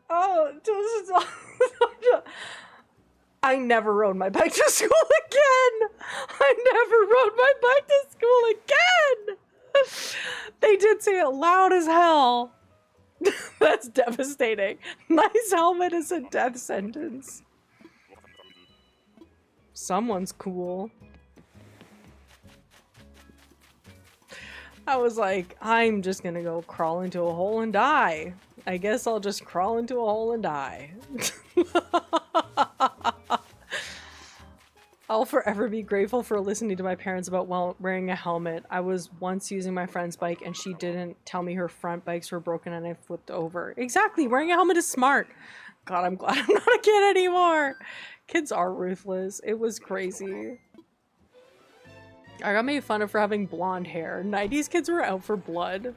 Oh, I never rode my bike to school again. I never rode my bike to school again. They did say it loud as hell. That's devastating. Nice helmet is a death sentence. Someone's cool. I was like, I'm just gonna go crawl into a hole and die. I guess I'll just crawl into a hole and die. I'll forever be grateful for listening to my parents about wearing a helmet. I was once using my friend's bike and she didn't tell me her front bikes were broken and I flipped over. Exactly, wearing a helmet is smart. God, I'm glad I'm not a kid anymore. Kids are ruthless. It was crazy. I got made fun of for having blonde hair. 90s kids were out for blood.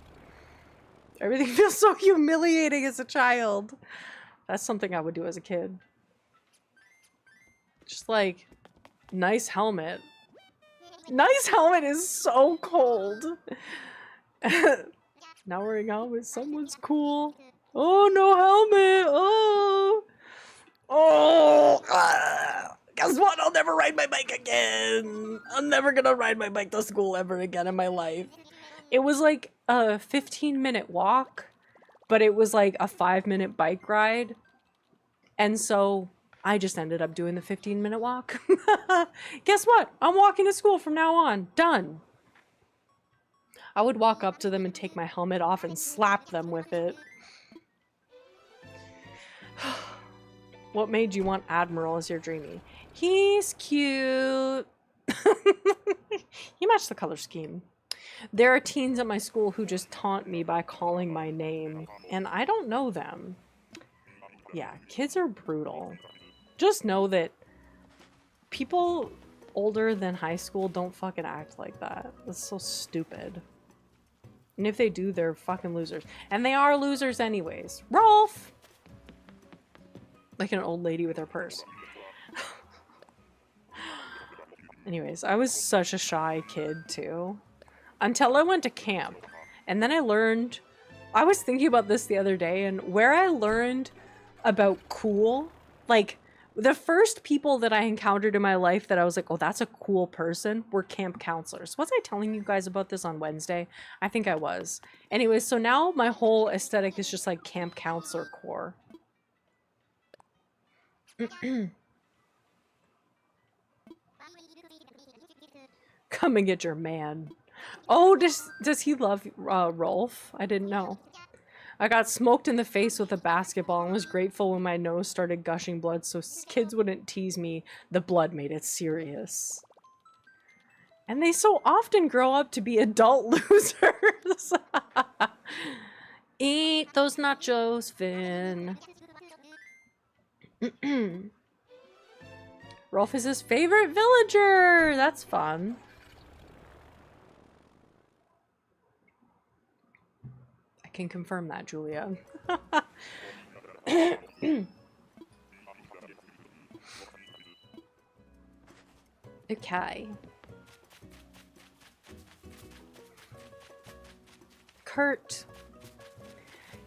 Everything feels so humiliating as a child. That's something I would do as a kid. Just like, nice helmet. Nice helmet is so cold. Not wearing a helmet, someone's cool. Oh, no helmet. Oh. Oh. Guess what? I'll never ride my bike again. I'm never gonna ride my bike to school ever again in my life. It was like a 15-minute walk, but it was like a 5-minute bike ride. And so I just ended up doing the 15-minute walk. Guess what? I'm walking to school from now on. Done. I would walk up to them and take my helmet off and slap them with it. What made you want Admiral as your dreamie? He's cute. He matched the color scheme. There are teens at my school who just taunt me by calling my name, and I don't know them. Yeah, kids are brutal. Just know that people older than high school don't fucking act like that. That's so stupid. And if they do, they're fucking losers. And they are losers anyways. Rolf! Like an old lady with her purse. Anyways, I was such a shy kid too. Until I went to camp. And then I learned... I was thinking about this the other day, and where I learned about cool, like, the first people that I encountered in my life that I was like, oh, that's a cool person, were camp counselors. Was I telling you guys about this on Wednesday? I think I was. Anyways, so now my whole aesthetic is just like camp counselor core. Come and get your man. Oh, does he love Rolf? I didn't know. I got smoked in the face with a basketball and was grateful when my nose started gushing blood so kids wouldn't tease me. The blood made it serious. And they so often grow up to be adult losers. Eat those nachos, Finn. Rolf is his favorite villager. That's fun. I can confirm that, Julia. Okay. Kurt.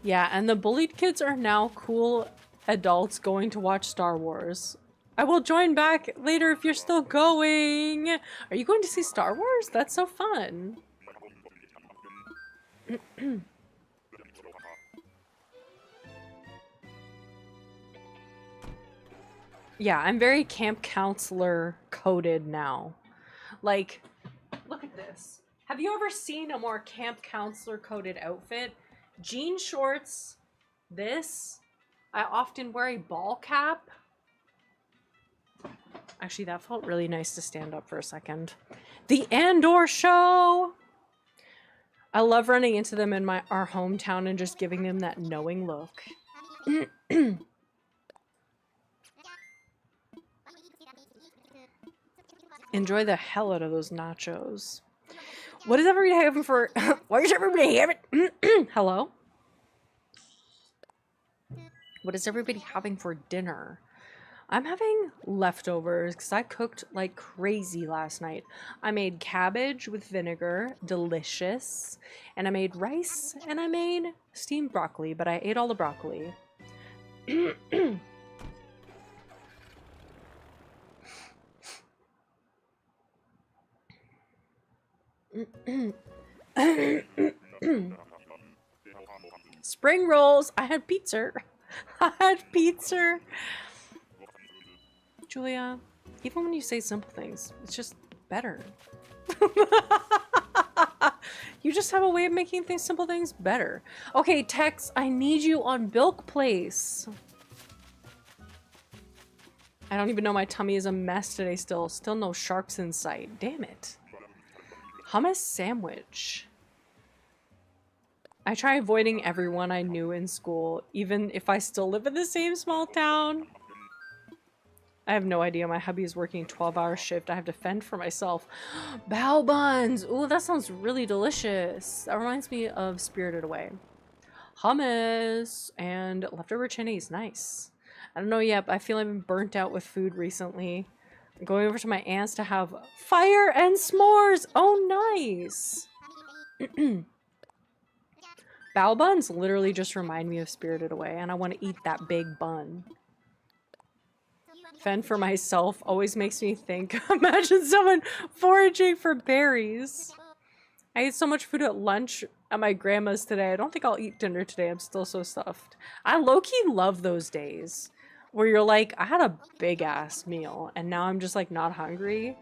Yeah, and the bullied kids are now cool adults going to watch Star Wars. I will join back later if you're still going. Are you going to see Star Wars? That's so fun. Yeah, I'm very camp counselor coded now. Like, look at this. Have you ever seen a more camp counselor coded outfit? Jean shorts, this, I often wear a ball cap. Actually, that felt really nice to stand up for a second. The Andor show! I love running into them in our hometown and just giving them that knowing look. Enjoy the hell out of those nachos. What is everybody having for... What is everybody having... Hello? What is everybody having for dinner? I'm having leftovers because I cooked like crazy last night. I made cabbage with vinegar, delicious. And I made rice and I made steamed broccoli, but I ate all the broccoli. Spring rolls. I had pizza. I had pizza. Julia, even when you say simple things, it's just better. You just have a way of making things, simple things better. Okay, Tex, I need you on Bilk Place. I don't even know, my tummy is a mess today still. Still no sharks in sight. Damn it. Hummus sandwich. I try avoiding everyone I knew in school, even if I still live in the same small town. I have no idea. My hubby is working a 12-hour shift. I have to fend for myself. Bao buns! Ooh, that sounds really delicious. That reminds me of Spirited Away. Hummus and leftover chinies. Nice. I don't know yet, but I feel I've been burnt out with food recently. I'm going over to my aunt's to have fire and s'mores. Oh, nice. Bao buns literally just remind me of Spirited Away, and I want to eat that big bun. Fend for myself always makes me think. Imagine someone foraging for berries. I ate so much food at lunch at my grandma's today. I don't think I'll eat dinner today. I'm still so stuffed. I low-key love those days where you're like, I had a big-ass meal and now I'm just like not hungry.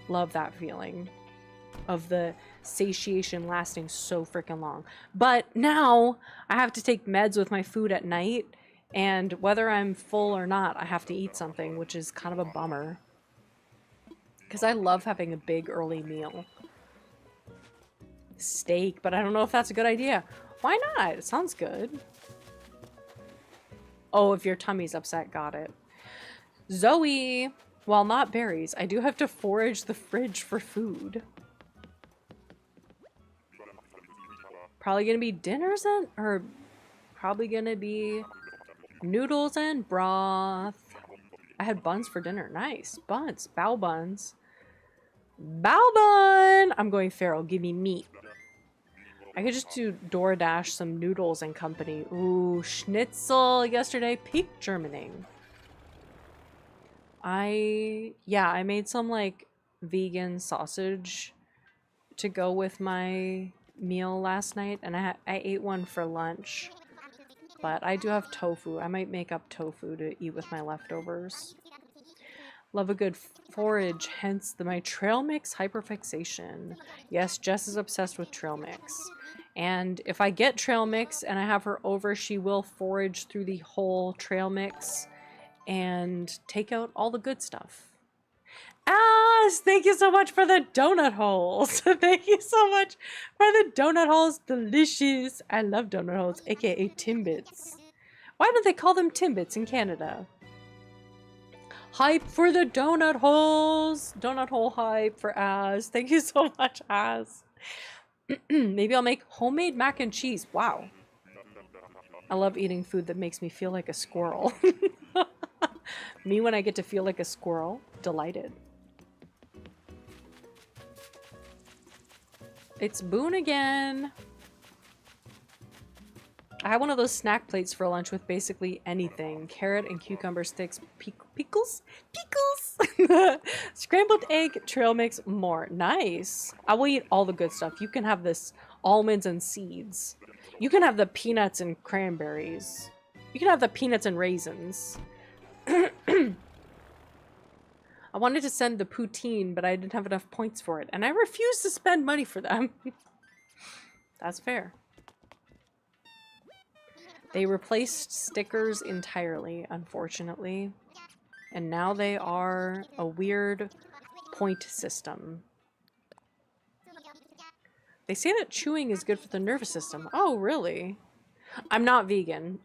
Love that feeling of the satiation lasting so freaking long. But now I have to take meds with my food at night. And whether I'm full or not, I have to eat something, which is kind of a bummer. Because I love having a big early meal. Steak, but I don't know if that's a good idea. Why not? It sounds good. Oh, if your tummy's upset, got it. Zoe! While not berries, I do have to forage the fridge for food. Probably gonna be dinners then? Or probably gonna be... noodles and broth. I had buns for dinner. Nice. Buns. Bao buns. Bao bun! I'm going feral. Give me meat. I could just do DoorDash some noodles and company. Ooh, schnitzel yesterday. Peak Germaning. I made some like vegan sausage to go with my meal last night. And I ate one for lunch. But I do have tofu. I might make up tofu to eat with my leftovers. Love a good forage, hence my trail mix hyperfixation. Yes, Jess is obsessed with trail mix. And if I get trail mix and I have her over, she will forage through the whole trail mix and take out all the good stuff. As, thank you so much for the donut holes. Thank you so much for the donut holes. Delicious. I love donut holes, aka Timbits. Why don't they call them Timbits in Canada? Hype for the donut holes. Donut hole hype for Az. Thank you so much, Az. Maybe I'll make homemade mac and cheese. Wow. I love eating food that makes me feel like a squirrel. Me when I get to feel like a squirrel. Delighted. It's Boone again. I had one of those snack plates for lunch with basically anything. Carrot and cucumber sticks. Pickles? Pickles! Scrambled egg, trail mix, more. Nice. I will eat all the good stuff. You can have this almonds and seeds. You can have the peanuts and cranberries. You can have the peanuts and raisins. I wanted to send the poutine, but I didn't have enough points for it. And I refused to spend money for them. That's fair. They replaced stickers entirely, unfortunately. And now they are a weird point system. They say that chewing is good for the nervous system. Oh, really? I'm not vegan.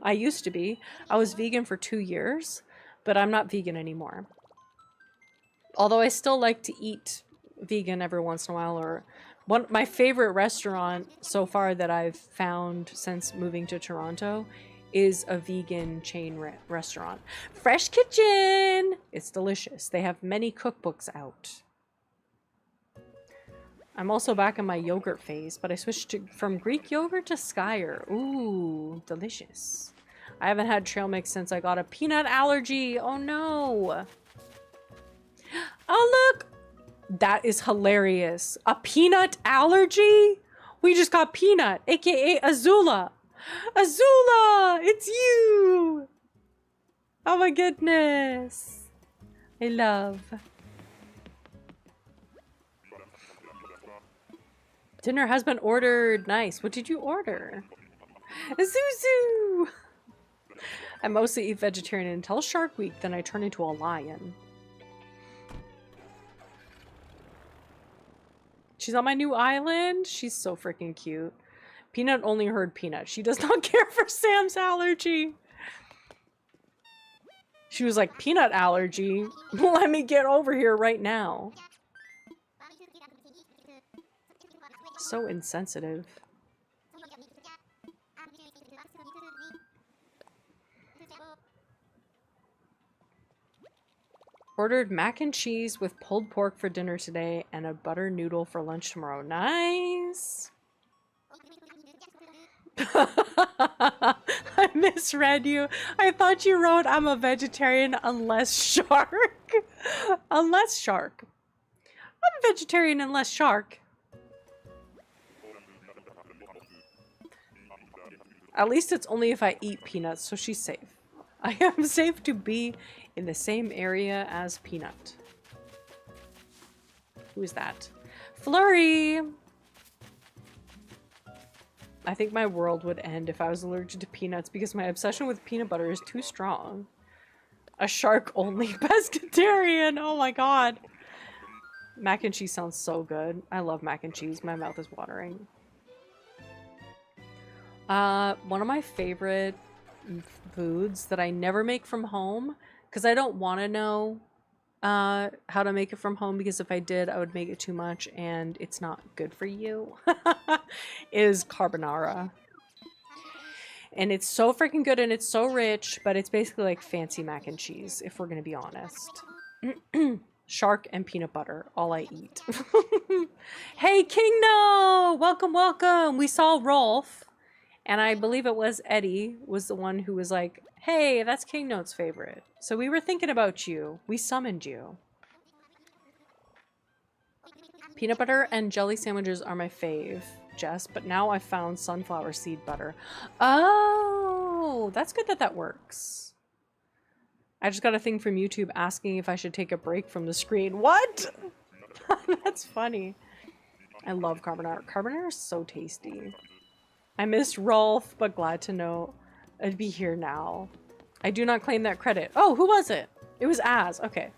I used to be. I was vegan for 2 years, but I'm not vegan anymore. Although I still like to eat vegan every once in a while, or my favorite restaurant so far that I've found since moving to Toronto is a vegan chain restaurant. Fresh Kitchen! It's delicious. They have many cookbooks out. I'm also back in my yogurt phase, but I switched from Greek yogurt to Skyr. Ooh, delicious. I haven't had trail mix since I got a peanut allergy. Oh no. Oh look! That is hilarious. A peanut allergy? We just got Peanut, aka Azula. Azula! It's you! Oh my goodness. I love. Dinner has been ordered. Nice. What did you order? Zuzu! I mostly eat vegetarian until Shark Week, then I turn into a lion. She's on my new island. She's so freaking cute. Peanut only heard Peanut. She does not care for Sam's allergy. She was like, peanut allergy? Let me get over here right now. So insensitive. Ordered mac and cheese with pulled pork for dinner today and a butter noodle for lunch tomorrow. Nice! I misread you. I thought you wrote I'm a vegetarian unless shark. Unless shark. I'm a vegetarian unless shark. At least it's only if I eat peanuts, so she's safe. I am safe to be in the same area as Peanut. Who is that? Flurry! I think my world would end if I was allergic to peanuts because my obsession with peanut butter is too strong. A shark-only pescatarian! Oh my god! Mac and cheese sounds so good. I love mac and cheese. My mouth is watering. One of my favorite foods that I never make from home, because I don't want to know how to make it from home, because if I did, I would make it too much and it's not good for you, is carbonara. And it's so freaking good and it's so rich, but it's basically like fancy mac and cheese, if we're going to be honest. Shark and peanut butter, all I eat. Hey, Kingno! Welcome, welcome! We saw Rolf. And I believe it was Eddie was the one who was like, hey, that's King Note's favorite. So we were thinking about you. We summoned you. Peanut butter and jelly sandwiches are my fave, Jess. But now I've found sunflower seed butter. Oh, that's good that that works. I just got a thing from YouTube asking if I should take a break from the screen. What? That's funny. I love carbonara. Carbonara is so tasty. I missed Rolf, but glad to know I'd be here now. I do not claim that credit. Oh, who was it? It was Az. Okay.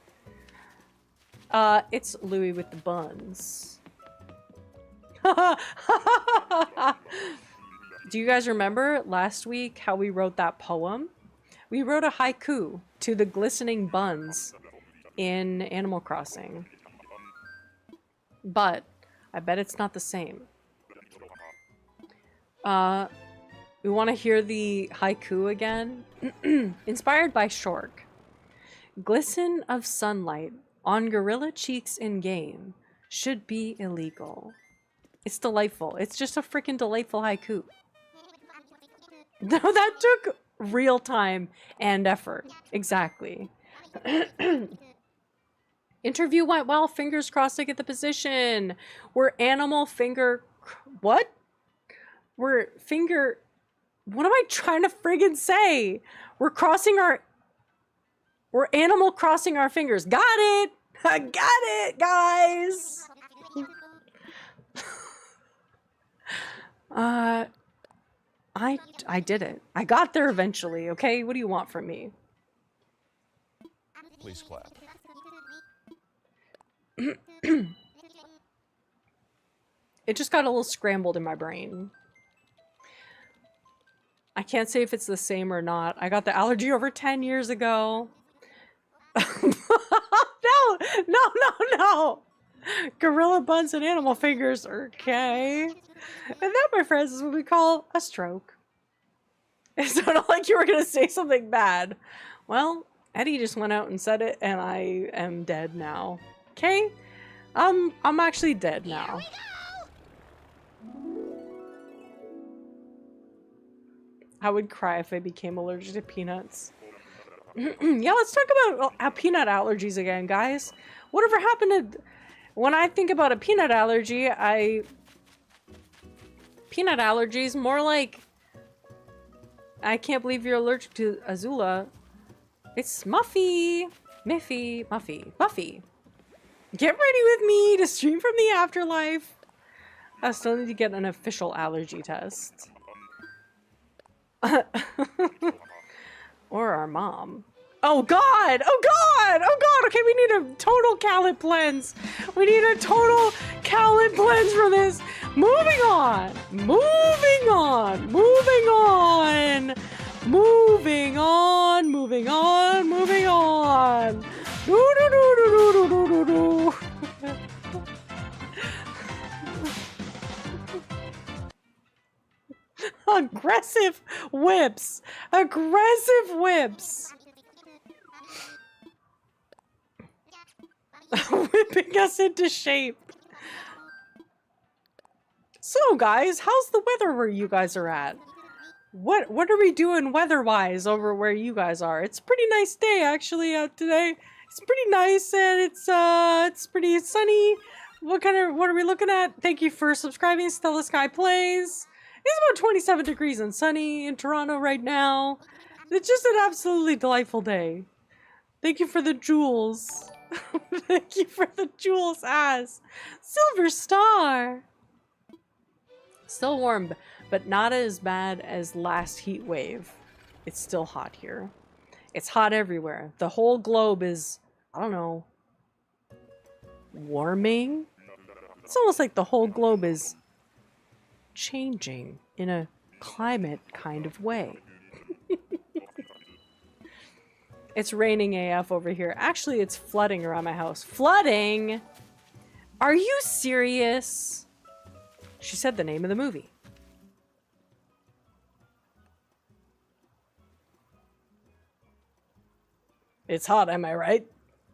It's Louis with the buns. Do you guys remember last week how we wrote that poem? We wrote a haiku to the glistening buns in Animal Crossing. But I bet it's not the same. We want to hear the haiku again. Inspired by Shork. Glisten of sunlight on gorilla cheeks in game should be illegal. It's delightful. It's just a freaking delightful haiku. No, that took real time and effort. Exactly. Interview went well. Fingers crossed I get the position. We're animal finger... What? We're finger... What am I trying to friggin' say? We're crossing our... We're animal crossing our fingers. Got it! I got it, guys! I did it. I got there eventually, okay? What do you want from me? Please clap. It just got a little scrambled in my brain. I can't say if it's the same or not. I got the allergy over 10 years ago. No. Gorilla buns and animal fingers, okay. And that, my friends, is what we call a stroke. It sounded like you were gonna say something bad. Well, Eddie just went out and said it, and I am dead now. Okay? I'm actually dead now. I would cry if I became allergic to peanuts. Yeah, let's talk about peanut allergies again, guys. Whatever happened to... When I think about a peanut allergy, Peanut allergies, more like... I can't believe you're allergic to Azula. It's Muffy. Muffy. Get ready with me to stream from the afterlife. I still need to get an official allergy test. Or our mom. Oh god! Okay, we need a total Calip cleanse. We need a total Calip cleanse for this. Moving on. Do. Aggressive whips. Whipping us into shape. So guys, how's the weather where you guys are at? What are we doing weather-wise over where you guys are? It's a pretty nice day actually today. It's pretty nice and it's pretty sunny. What are we looking at? Thank you for subscribing. Stella Sky Plays. It's about 27 degrees and sunny in Toronto right now. It's just an absolutely delightful day. Thank you for the jewels. Thank you for the jewels ass. Silver Star. Still warm, but not as bad as last heat wave. It's still hot here. It's hot everywhere. The whole globe is, I don't know, warming? It's almost like the whole globe is changing in a climate kind of way. It's raining AF over here. Actually, it's flooding around my house. Flooding? Are you serious? She said the name of the movie. It's hot, am I right?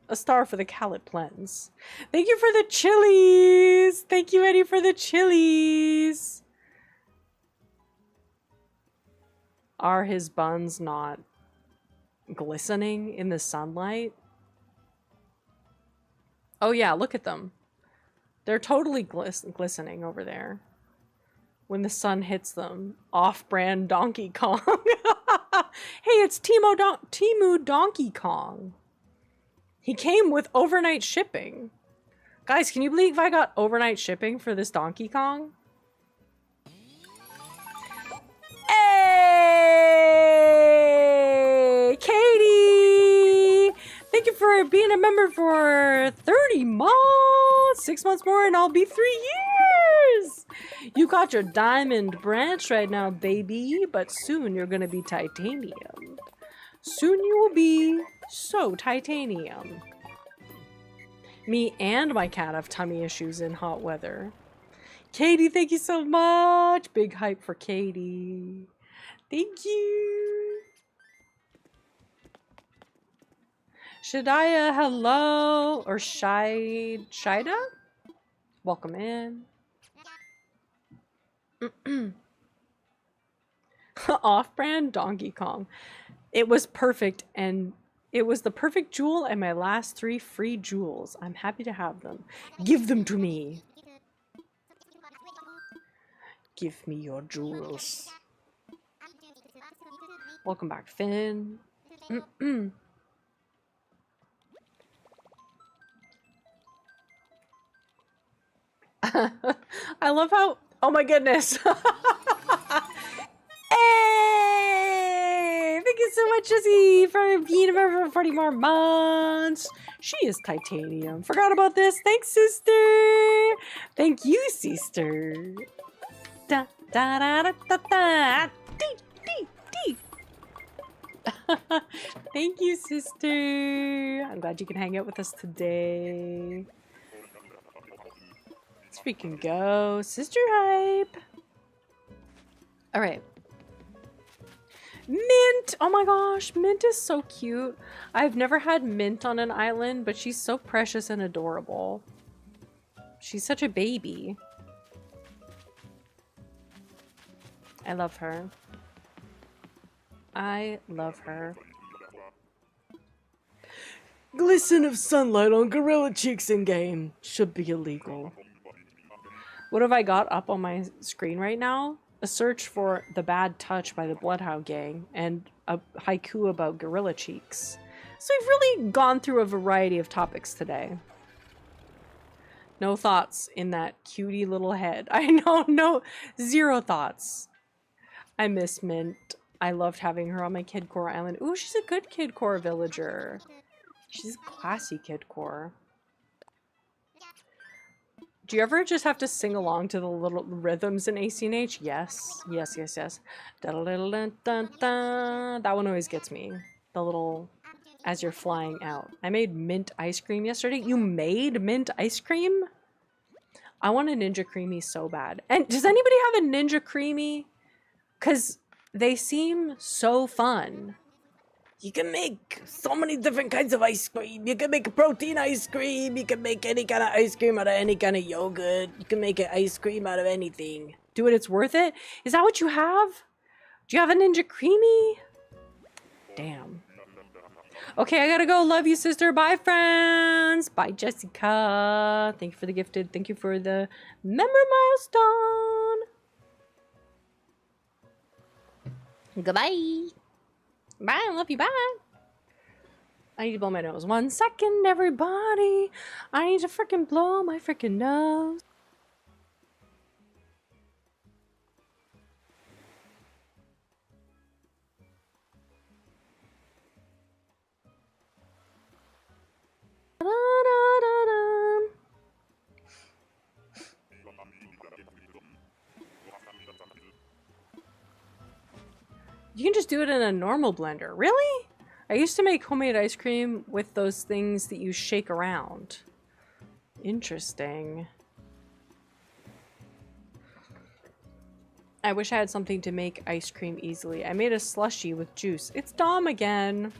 A star for the Calip Cleanse. Thank you for the chilies! Thank you, Eddie, for the chilies! Are his buns not glistening in the sunlight? Oh yeah, look at them. They're totally glistening over there. When the sun hits them. Off-brand Donkey Kong. Hey, it's Temu Donkey Kong. He came with overnight shipping. Guys, can you believe I got overnight shipping for this Donkey Kong? Hey! Katie! Thank you for being a member for 30 months! 6 months more and I'll be 3 years! You got your diamond branch right now, baby, but soon you're gonna be titanium. Soon you will be so titanium. Me and my cat have tummy issues in hot weather. Katie, thank you so much! Big hype for Katie. Thank you! Shadiah, hello! Or Shida? Welcome in. Off-brand Donkey Kong. It was perfect, and it was the perfect jewel and my last 3 free jewels. I'm happy to have them. Give them to me. Give me your jewels. Welcome back, Finn. I love how... Oh my goodness. Hey! so much, Jessie, for being a member for 40 more months. She is titanium. Forgot about this. Thanks, sister. Thank you, sister. Da da da da da da. Dee, dee, dee. Thank you, sister. I'm glad you can hang out with us today. Let's freaking go. Sister hype. All right. Mint! Oh my gosh, Mint is so cute. I've never had Mint on an island, but she's so precious and adorable. She's such a baby. I love her. I love her. Glisten of sunlight on gorilla cheeks in game. Should be illegal. What have I got up on my screen right now? A search for The Bad Touch by the Bloodhound Gang and a haiku about gorilla cheeks. So we've really gone through a variety of topics today. No thoughts in that cutie little head. I know, no, zero thoughts. I miss Mint. I loved having her on my Kidcore Island. Ooh, she's a good Kidcore villager. She's a classy Kidcore. Do you ever just have to sing along to the little rhythms in ACNH? Yes. Yes, yes, yes. That one always gets me. The little, as you're flying out. I made mint ice cream yesterday. You made mint ice cream? I want a Ninja Creamy so bad. And does anybody have a Ninja Creamy? Because they seem so fun. You can make so many different kinds of ice cream. You can make a protein ice cream. You can make any kind of ice cream out of any kind of yogurt. You can make an ice cream out of anything. Do it, it's worth it. Is that what you have? Do you have a Ninja Creamy? Damn. Okay, I gotta go. Love you, sister. Bye, friends. Bye, Jessica. Thank you for the gifted. Thank you for the member milestone. Goodbye. Bye, I love you, bye. I need to blow my nose. 1 second, everybody. I need to freaking blow my freaking nose. Da-da-da-da. You can just do it in a normal blender. Really? I used to make homemade ice cream with those things that you shake around. Interesting. I wish I had something to make ice cream easily. I made a slushie with juice. It's Dom again.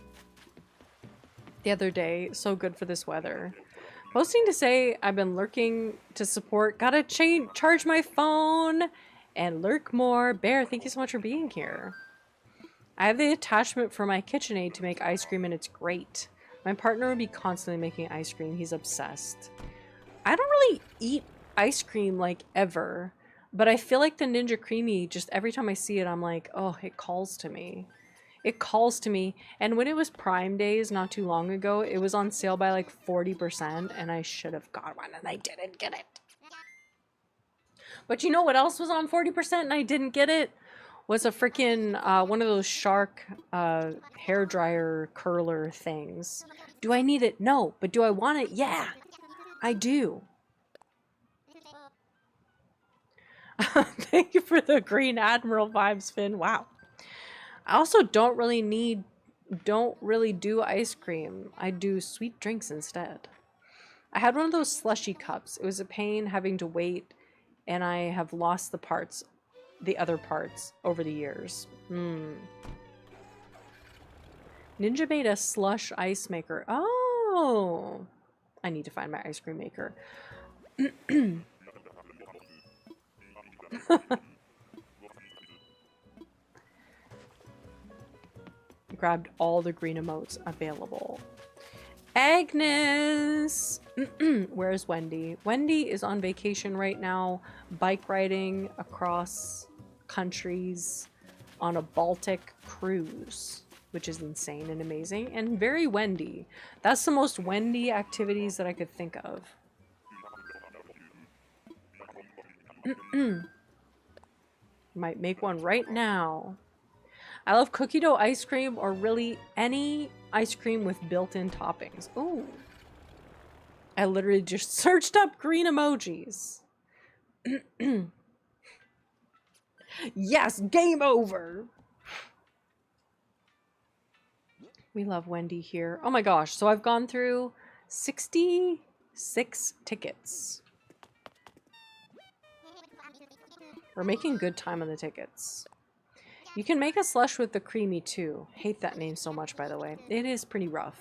The other day. So good for this weather. Posting to say I've been lurking to support. Gotta charge my phone and lurk more. Bear, thank you so much for being here. I have the attachment for my KitchenAid to make ice cream and it's great. My partner would be constantly making ice cream. He's obsessed. I don't really eat ice cream like ever, but I feel like the Ninja Creamy, just every time I see it, I'm like, oh, it calls to me. It calls to me. And when it was Prime Days not too long ago, it was on sale by like 40% and I should have got one and I didn't get it. But you know what else was on 40% and I didn't get it? Was a freaking one of those Shark hair dryer curler things. Do I need it? No. But do I want it? Yeah, I do. Thank you for the green Admiral vibes, Finn. Wow. I also don't really do ice cream. I do sweet drinks instead. I had one of those slushy cups. It was a pain having to wait, and I have lost the other parts over the years. Ninja made a slush ice maker. Oh, I need to find my ice cream maker. Grabbed all the green emotes available. Agnes! Where's Wendy? Wendy is on vacation right now, bike riding across countries on a Baltic cruise, which is insane and amazing and very Wendy. That's the most Wendy activities that I could think of. Might make one right now. I love cookie dough ice cream or really any ice cream with built-in toppings. Ooh. I literally just searched up green emojis. Yes, game over. We love Wendy here. Oh my gosh. So I've gone through 66 tickets. We're making good time on the tickets. You can make a slush with the creamy too. Hate that name so much, by the way. It is pretty rough.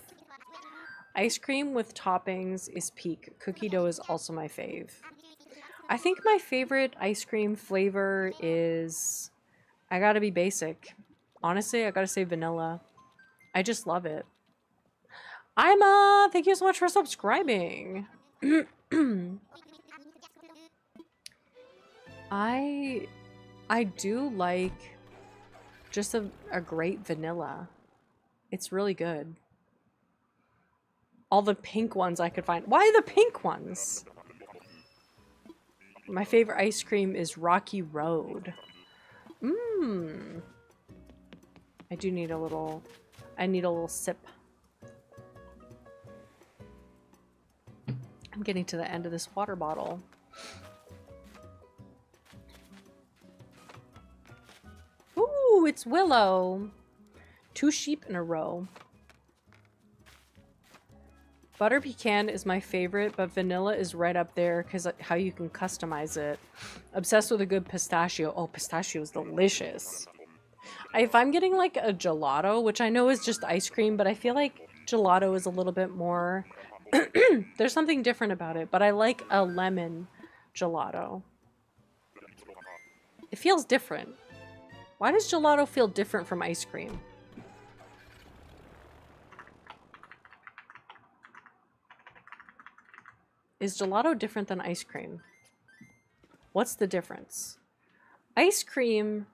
Ice cream with toppings is peak. Cookie dough is also my fave. I think my favorite ice cream flavor is... I gotta be basic. Honestly, I gotta say vanilla. I just love it. Ima, thank you so much for subscribing. I do like just a great vanilla. It's really good. All the pink ones I could find. Why the pink ones? My favorite ice cream is Rocky Road. Mmm. I do need a little... I need a little sip. I'm getting to the end of this water bottle. Ooh, it's Willow. 2 sheep in a row. Butter pecan is my favorite, but vanilla is right up there because how you can customize it. Obsessed with a good pistachio. Oh, pistachio is delicious. If I'm getting like a gelato, which I know is just ice cream, but I feel like gelato is a little bit more... There's something different about it, but I like a lemon gelato. It feels different. Why does gelato feel different from ice cream? Is gelato different than ice cream? What's the difference? Ice cream,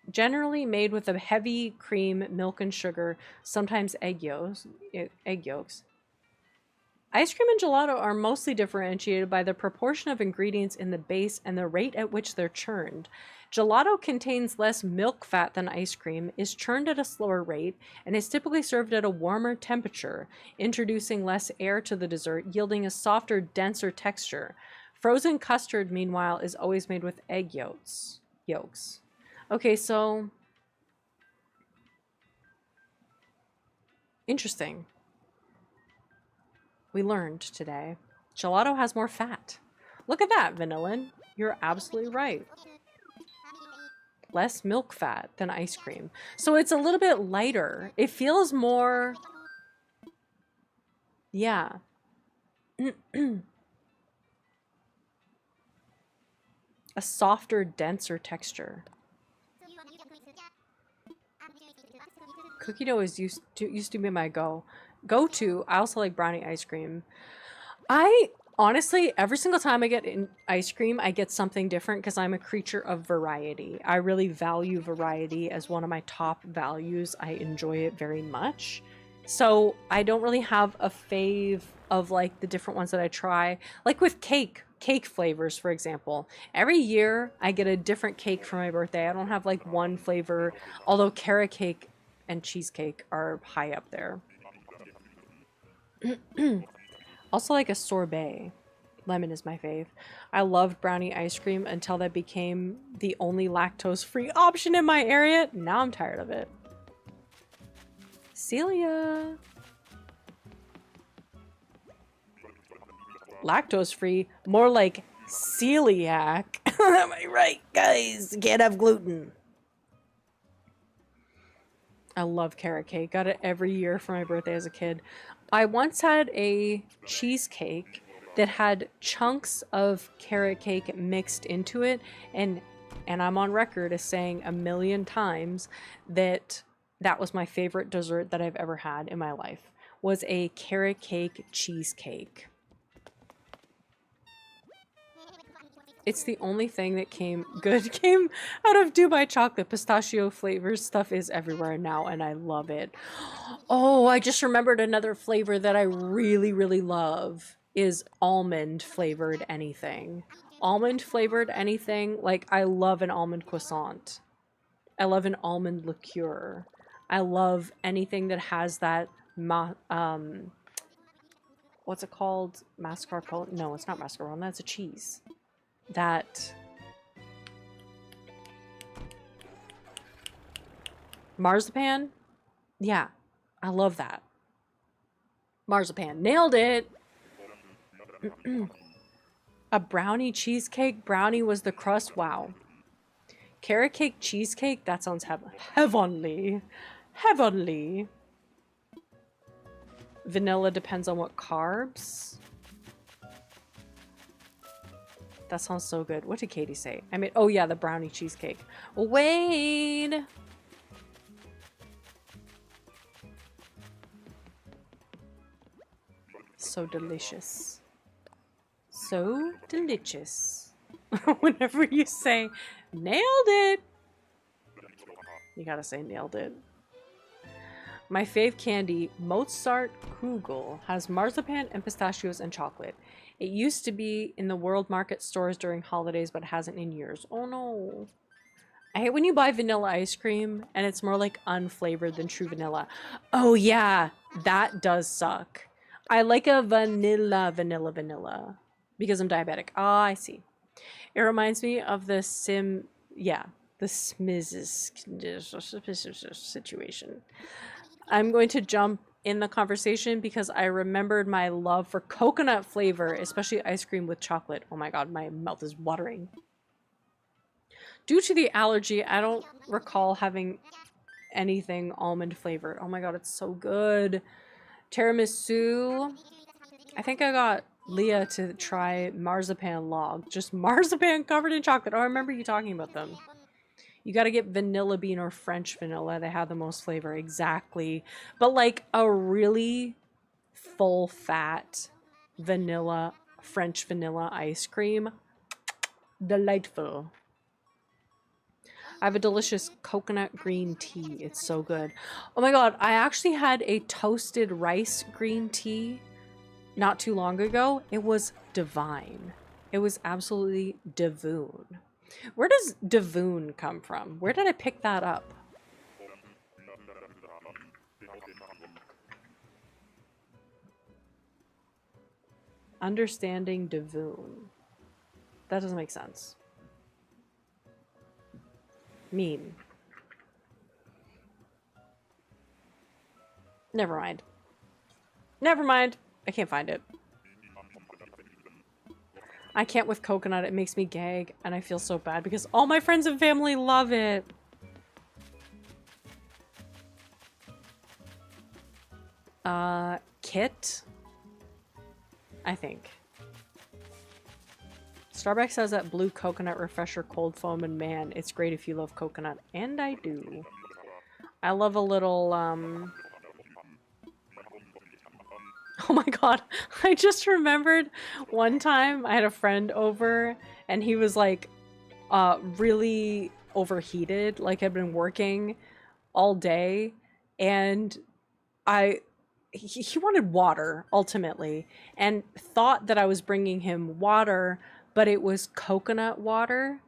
generally made with a heavy cream, milk, and sugar, sometimes egg yolks. Ice cream and gelato are mostly differentiated by the proportion of ingredients in the base and the rate at which they're churned. Gelato contains less milk fat than ice cream, is churned at a slower rate, and is typically served at a warmer temperature, introducing less air to the dessert, yielding a softer, denser texture. Frozen custard, meanwhile, is always made with egg yolks. Okay, so... Interesting. We learned today. Gelato has more fat. Look at that, Vanillin. You're absolutely right. Less milk fat than ice cream. So it's a little bit lighter. It feels more... Yeah. A softer, denser texture. Cookie dough is used to be my go-to. I also like brownie ice cream. I honestly, every single time I get in ice cream, I get something different because I'm a creature of variety. I really value variety as one of my top values. I enjoy it very much. So I don't really have a fave of like the different ones that I try. Like with cake flavors, for example. Every year I get a different cake for my birthday. I don't have like one flavor, although carrot cake and cheesecake are high up there. Also like a sorbet. Lemon is my fave. I loved brownie ice cream until that became the only lactose-free option in my area. Now I'm tired of it. Celia. Lactose-free, more like celiac. Am I right, guys? Can't have gluten. I love carrot cake. Got it every year for my birthday as a kid. I once had a cheesecake that had chunks of carrot cake mixed into it, and I'm on record as saying a million times that that was my favorite dessert that I've ever had in my life, was a carrot cake cheesecake. It's the only thing that came out of Dubai chocolate. Pistachio flavors stuff is everywhere now, and I love it. Oh, I just remembered another flavor that I really, really love is almond flavored anything. Almond flavored anything. Like, I love an almond croissant. I love an almond liqueur. I love anything that has that what's it called? Mascarpone? No, it's not mascarpone. That's a cheese. That marzipan? Yeah, I love that. Marzipan. Nailed it! A brownie cheesecake? Brownie was the crust? Wow. Carrot cake cheesecake? That sounds heavenly. Heavenly. Vanilla depends on what carbs. That sounds so good. What did Katie say? I mean, oh yeah, the brownie cheesecake. Wait! So delicious. So delicious. Whenever you say, nailed it! You gotta say nailed it. My fave candy, Mozart Kugel, has marzipan and pistachios and chocolate. It used to be in the World Market stores during holidays, but hasn't in years. Oh no. I hate when you buy vanilla ice cream and it's more like unflavored than true vanilla. Oh yeah, that does suck. I like a vanilla because I'm diabetic. Ah, I see. It reminds me of the the Smiz situation. I'm going to jump in the conversation because I remembered my love for coconut flavor, especially ice cream with chocolate. Oh my god, my mouth is watering. Due to the allergy, I don't recall having anything almond flavored. Oh my god, it's so good. Tiramisu. I think I got Leah to try marzipan log. Just marzipan covered in chocolate. Oh, I remember you talking about them. You gotta get vanilla bean or French vanilla. They have the most flavor. Exactly. But like a really full fat vanilla, French vanilla ice cream. Delightful. I have a delicious coconut green tea. It's so good. Oh my god, I actually had a toasted rice green tea not too long ago. It was divine. It was absolutely divoon. Where does divoon come from? Where did I pick that up? Understanding divoon. That doesn't make sense. Meme. Never mind. Never mind. I can't find it. I can't with coconut. It makes me gag, and I feel so bad because all my friends and family love it. Kit? I think. Starbucks has that blue coconut refresher cold foam, and man, it's great if you love coconut. And I do. I love a little, oh my god, I just remembered one time I had a friend over and he was like really overheated, like had been working all day, and he wanted water ultimately and thought that I was bringing him water, but it was coconut water.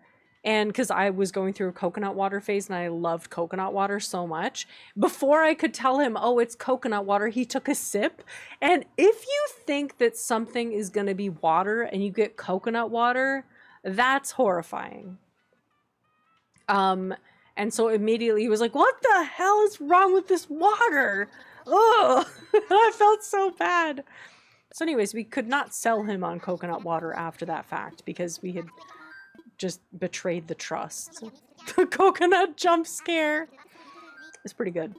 And because I was going through a coconut water phase and I loved coconut water so much, before I could tell him, oh, it's coconut water, he took a sip. And if you think that something is going to be water and you get coconut water, that's horrifying. And so immediately he was like, what the hell is wrong with this water? Oh, I felt so bad. So anyways, we could not sell him on coconut water after that fact because we had just betrayed the trust. The coconut jump scare is pretty good.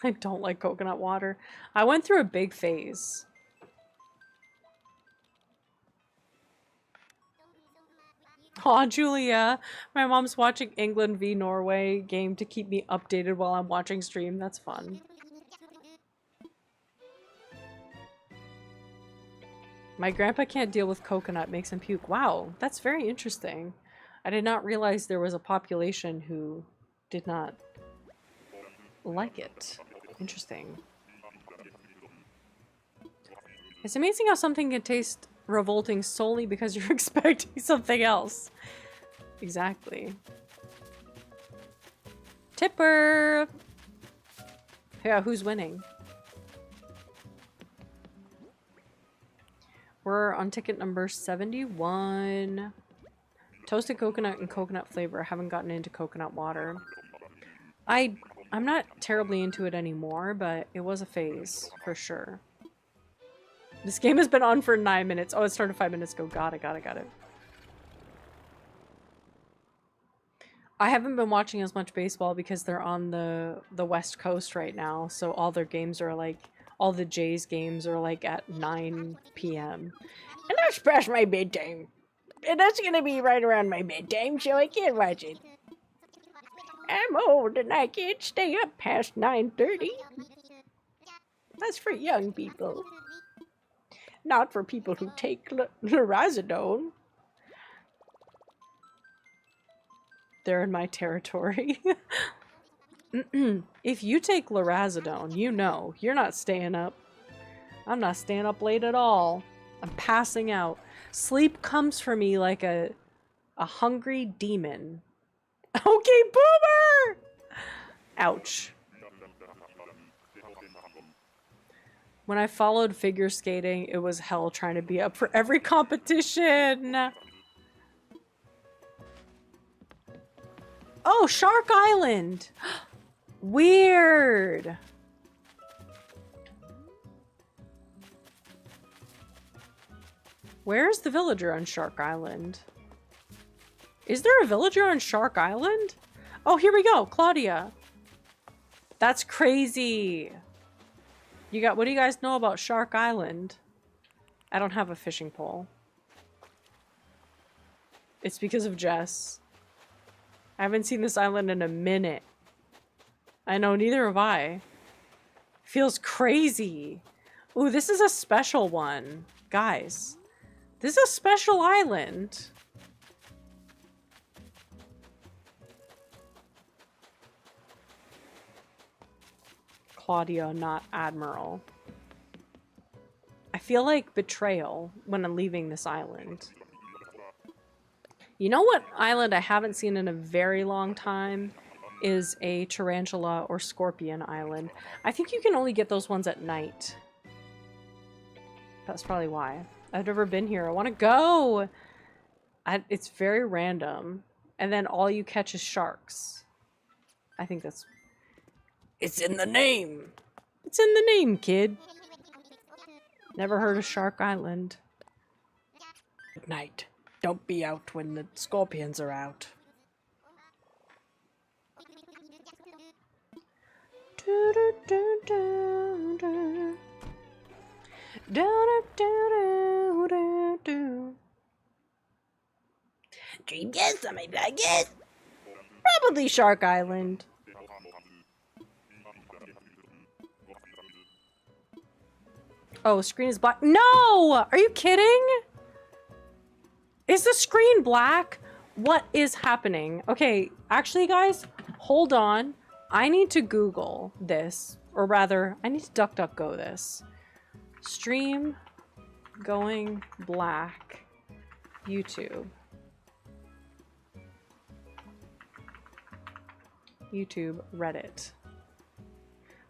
I don't like coconut water. I went through a big phase. Aw, Julia. My mom's watching England v Norway game to keep me updated while I'm watching stream. That's fun. My grandpa can't deal with coconut, makes him puke. Wow, that's very interesting. I did not realize there was a population who did not like it. Interesting. It's amazing how something can taste revolting solely because you're expecting something else. Exactly. Tipper! Yeah, who's winning? We're on ticket number 71. Toasted coconut and coconut flavor. Haven't gotten into coconut water. I'm not terribly into it anymore, but it was a phase for sure. This game has been on for 9 minutes. Oh, it started 5 minutes ago. Got it. I haven't been watching as much baseball because they're on the West Coast right now, so all their games are like, all the Jays games are like at 9 p.m. And that's past my bedtime. And that's gonna be right around my bedtime, so I can't watch it. I'm old and I can't stay up past 9:30. That's for young people. Not for people who take lorazepam. They're in my territory. If you take lorazepam, you know, you're not staying up. I'm not staying up late at all. I'm passing out. Sleep comes for me like a hungry demon. Okay, boomer! Ouch. When I followed figure skating, it was hell trying to be up for every competition. Oh, Shark Island! Weird! Where's the villager on Shark Island? Is there a villager on Shark Island? Oh, here we go, Claudia. That's crazy. What do you guys know about Shark Island? I don't have a fishing pole. It's because of Jess. I haven't seen this island in a minute. I know, neither have I. Feels crazy. Ooh, this is a special one. Guys, this is a special island. Claudia, not Admiral. I feel like betrayal when I'm leaving this island. You know what island I haven't seen in a very long time is a tarantula or scorpion island. I think you can only get those ones at night. That's probably why. I've never been here. I want to go! It's very random. And then all you catch is sharks. I think that's... It's in the name! It's in the name, kid! Never heard of Shark Island. Good night. Don't be out when the scorpions are out. Dream guess, I may be like yes. Probably Shark Island. Oh, screen is black. No! Are you kidding? Is the screen black? What is happening? Okay, actually, guys, hold on. I need to Google this. Or rather, I need to DuckDuckGo this. Stream going black. YouTube. YouTube, Reddit.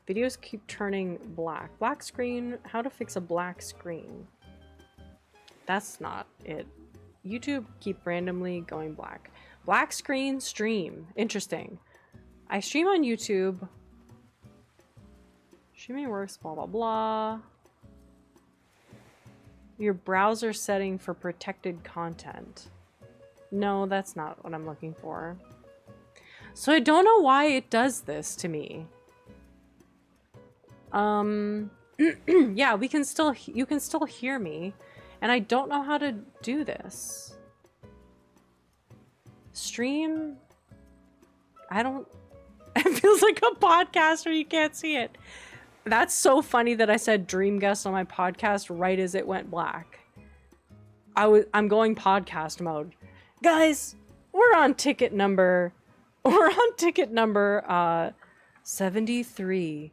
Videos keep turning black. Black screen, how to fix a black screen. That's not it. YouTube keep randomly going black. Black screen stream. Interesting. I stream on YouTube. Streaming works, blah, blah, blah. Your browser setting for protected content. No, that's not what I'm looking for. So I don't know why it does this to me. Yeah, you can still hear me, and I don't know how to do this. Stream, it feels like a podcast where you can't see it. That's so funny that I said dream guest on my podcast right as it went black. I'm going podcast mode. Guys, we're on ticket number 73.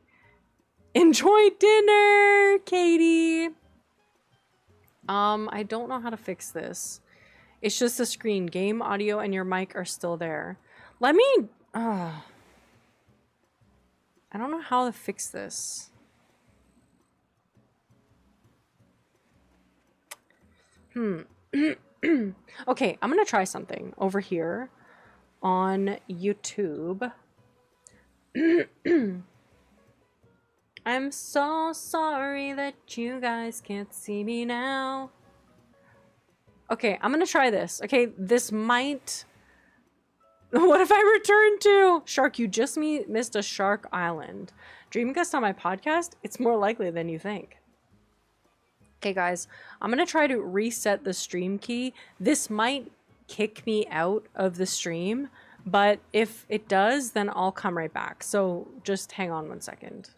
Enjoy dinner, Katie. I don't know how to fix this. It's just the screen. Game audio and your mic are still there. Let me... I don't know how to fix this. Okay, I'm gonna try something over here on YouTube. I'm so sorry that you guys can't see me now. Okay, I'm gonna try this. Okay, this might... What if I return to... Shark, you just missed a Shark Island. Dream guest on my podcast? It's more likely than you think. Okay, guys, I'm gonna try to reset the stream key. This might kick me out of the stream, but if it does, then I'll come right back. So just hang on 1 second.